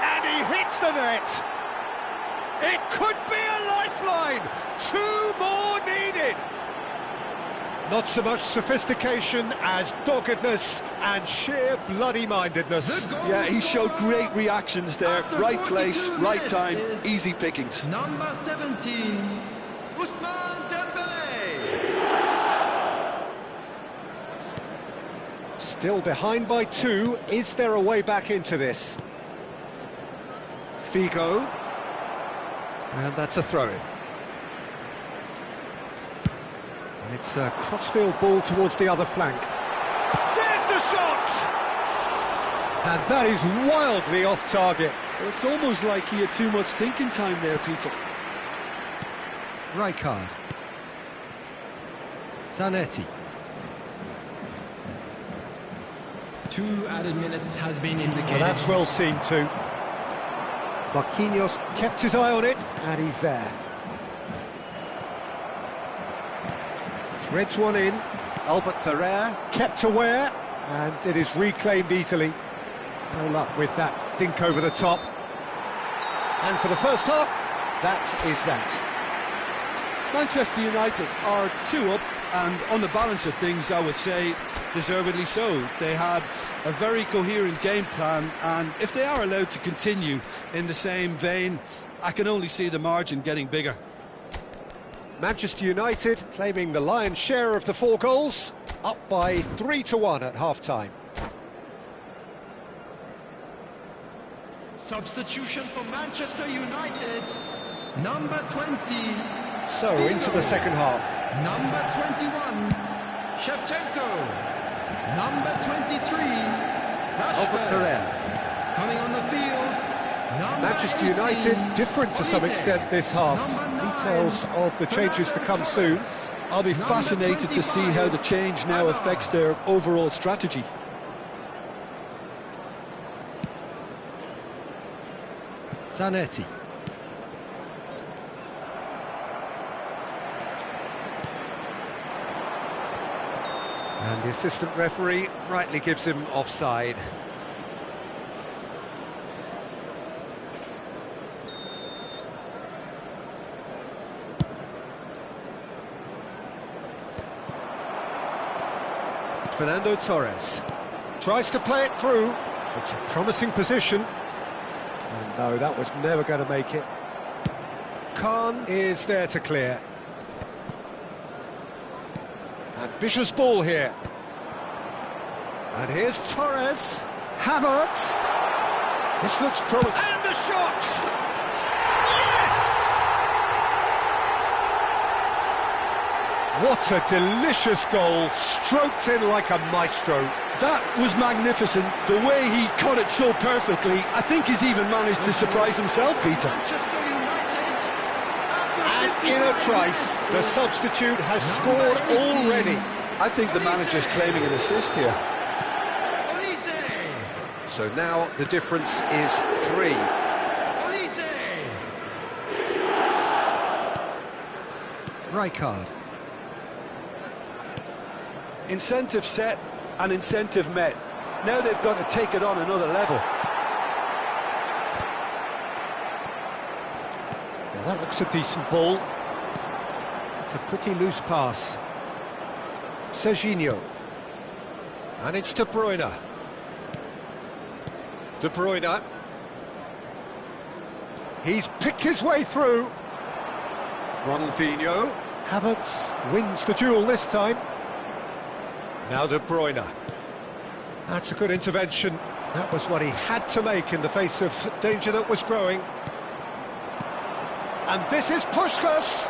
Speaker 1: And he hits the net! It could be a lifeline! 2 more needed!
Speaker 4: Not so much sophistication as doggedness and sheer bloody-mindedness.
Speaker 2: Yeah, he showed great reactions there. Right place, right time, easy pickings.
Speaker 3: Number 17, Ousmane Dembélé.
Speaker 4: Still behind by 2. Is there a way back into this?
Speaker 1: Figo. And that's a throw-in.
Speaker 4: And it's a crossfield ball towards the other flank.
Speaker 1: There's the shot!
Speaker 4: And that is wildly off target.
Speaker 2: It's almost like he had too much thinking time there, Peter.
Speaker 4: Rijkaard. Zanetti.
Speaker 3: 2 added minutes has been indicated.
Speaker 4: Well, that's well seen too. Marquinhos kept his eye on it, and he's there. Threads one in. Albert Ferrer kept aware, and it is reclaimed easily. No luck with that dink over the top. And for the first half, that is that.
Speaker 2: Manchester United are 2 up, and on the balance of things, I would say, deservedly so. They had a very coherent game plan, and if they are allowed to continue in the same vein, I can only see the margin getting bigger.
Speaker 4: Manchester United claiming the lion's share of the 4 goals, up by 3-1 at half-time.
Speaker 3: Substitution for Manchester United, number 20.
Speaker 4: So, into the second half.
Speaker 3: Number 21, Shevchenko. Number 23,
Speaker 4: Albert
Speaker 3: Rashford.
Speaker 4: Ferrer.
Speaker 3: Coming on the field, number
Speaker 4: Manchester
Speaker 3: 18,
Speaker 4: United different to some
Speaker 3: Olise.
Speaker 4: extent this half.
Speaker 3: Number 9,
Speaker 4: Details of the changes to come soon.
Speaker 2: I'll be
Speaker 3: Number
Speaker 2: fascinated to see how the change now
Speaker 3: 25,
Speaker 2: affects their overall strategy.
Speaker 4: Zanetti. And the assistant referee rightly gives him offside. Fernando Torres tries to play it through. It's a promising position. And no, that was never going to make it. Khan is there to clear. Ambitious ball here. And here's Torres. Havertz. This looks promising.
Speaker 1: And the shot! Yes!
Speaker 4: What a delicious goal, stroked in like a maestro.
Speaker 2: That was magnificent. The way he caught it so perfectly, I think he's even managed to surprise himself, Peter.
Speaker 3: Manchester United.
Speaker 1: And in a trice, the substitute has scored already.
Speaker 2: I think the manager's claiming an assist here.
Speaker 3: Olise.
Speaker 1: So now the difference is 3.
Speaker 3: Olise.
Speaker 4: Rijkaard.
Speaker 2: Incentive set and incentive met. Now they've got to take it on another level.
Speaker 4: Now that looks a decent ball. It's a pretty loose pass. Serginho.
Speaker 1: And it's De Bruyne. De Bruyne.
Speaker 4: He's picked his way through.
Speaker 1: Ronaldinho.
Speaker 4: Havertz wins the duel this time.
Speaker 1: Now De Bruyne.
Speaker 4: That's a good intervention. That was what he had to make in the face of danger that was growing. And this is Puskás.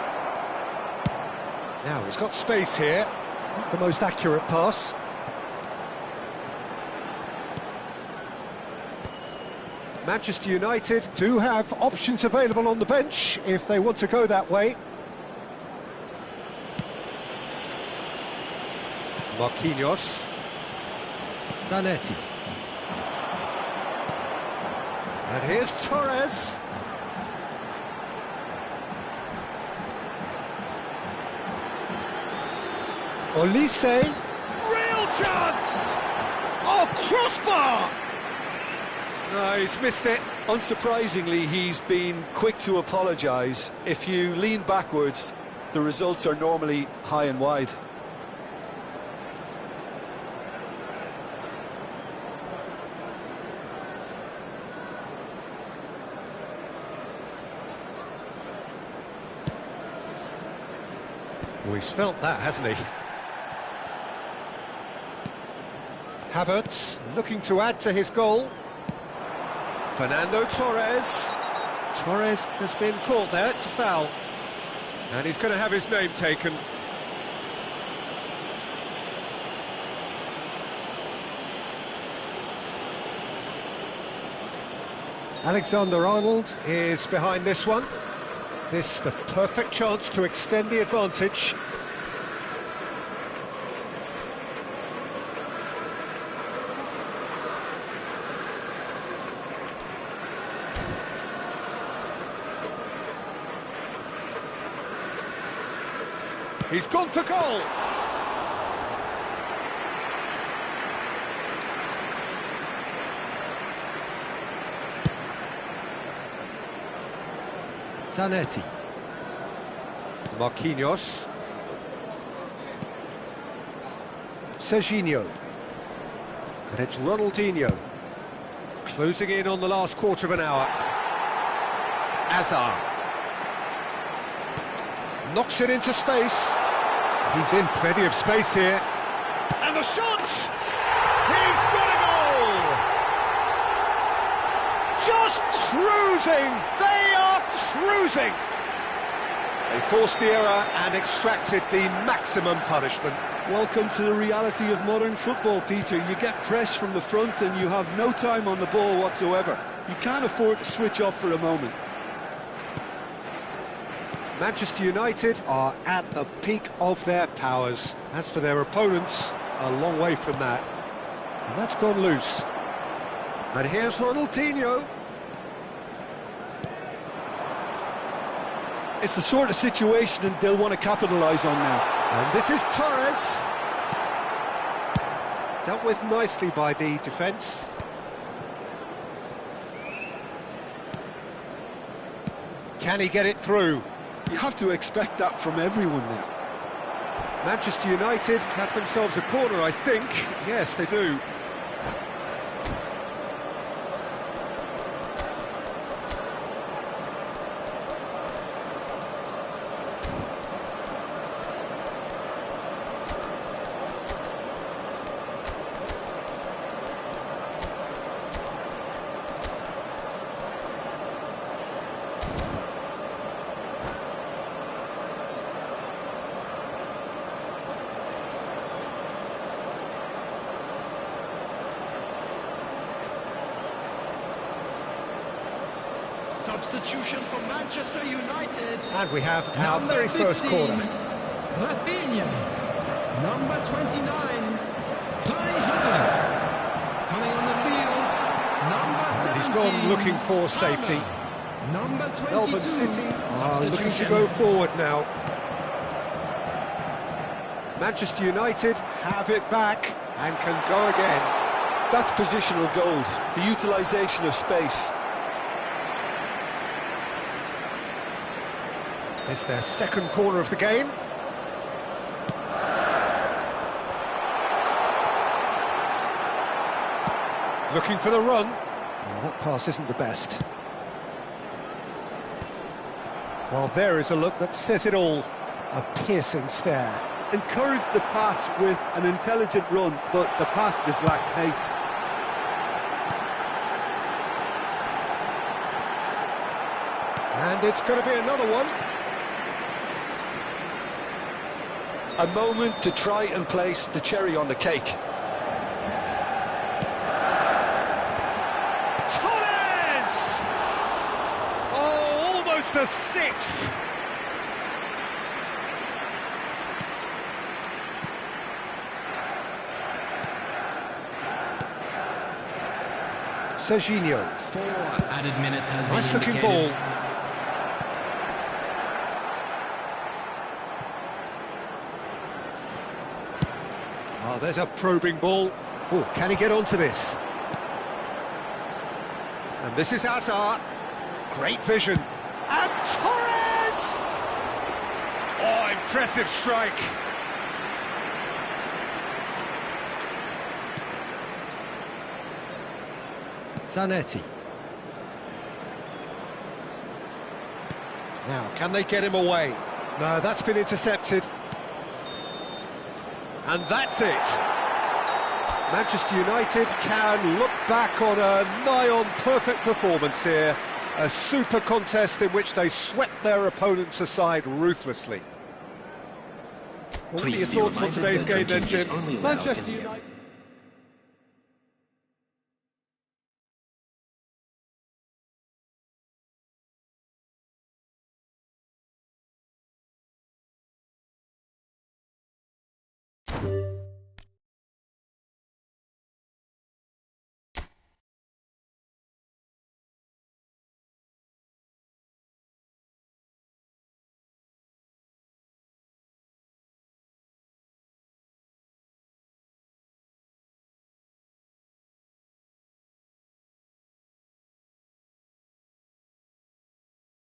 Speaker 4: Now he's got space here. Not the most accurate pass. Manchester United do have options available on the bench if they want to go that way.
Speaker 1: Marquinhos.
Speaker 4: Zanetti. And here's Torres. Olise.
Speaker 1: Real chance! Oh, crossbar!
Speaker 4: No, he's missed it.
Speaker 2: Unsurprisingly, he's been quick to apologise. If you lean backwards, the results are normally high and wide.
Speaker 4: Well, he's felt that, hasn't he? Havertz looking to add to his goal.
Speaker 1: Fernando Torres. Torres has been caught there, it's a foul. And he's going to have his name taken.
Speaker 4: Alexander-Arnold is behind this one. This the perfect chance to extend the advantage.
Speaker 1: He's gone for goal!
Speaker 4: Zanetti.
Speaker 1: Marquinhos.
Speaker 4: Serginho.
Speaker 1: And it's Ronaldinho. Closing in on the last quarter of an hour. Azar.
Speaker 4: Knocks it into space. He's in plenty of space here.
Speaker 1: And the shot! He's got a goal! Just cruising! They are cruising!
Speaker 4: They forced the error and extracted the maximum punishment.
Speaker 2: Welcome to the reality of modern football, Peter. You get pressed from the front and you have no time on the ball whatsoever. You can't afford to switch off for a moment.
Speaker 4: Manchester United are at the peak of their powers. As for their opponents, a long way from that. And that's gone loose.
Speaker 1: And here's Ronaldinho.
Speaker 2: It's the sort of situation that they'll want to capitalise on now.
Speaker 1: And this is Torres.
Speaker 4: Dealt with nicely by the defence. Can he get it through?
Speaker 2: You have to expect that from everyone now.
Speaker 1: Manchester United have themselves a corner, I think. Yes, they do.
Speaker 3: Substitution for Manchester United.
Speaker 4: And we have our
Speaker 3: Number
Speaker 4: very first
Speaker 3: 15,
Speaker 4: corner.
Speaker 3: Rafinha. Number 29, Kai Havertz. Coming on the field, number 17.
Speaker 4: And he's gone looking for safety.
Speaker 3: Number 22.
Speaker 4: Melbourne City are looking to go forward now. Manchester United have it back and can go again.
Speaker 2: That's positional gold, the utilisation of space.
Speaker 4: It's their second corner of the game. Looking for the run. Well, that pass isn't the best. Well, there is a look that says it all. A piercing stare.
Speaker 2: Encourage the pass with an intelligent run, but the pass just lacked pace.
Speaker 4: And it's going to be another one.
Speaker 2: A moment to try and place the cherry on the cake.
Speaker 1: Torres! Oh, almost a sixth!
Speaker 4: Serginho.
Speaker 3: 4 added minutes has been
Speaker 4: Nice looking
Speaker 3: indicated.
Speaker 4: ball. Oh, there's a probing ball. Oh, can he get onto this? And this is Azar. Great vision.
Speaker 1: And Torres! Oh, impressive strike.
Speaker 4: Zanetti. Now, can they get him away? No, that's been intercepted.
Speaker 1: And that's it. Manchester United can look back on a nigh-on perfect performance here. A super contest in which they swept their opponents aside ruthlessly. What are your thoughts on today's game then, Jim?
Speaker 3: Manchester
Speaker 2: Manchester United.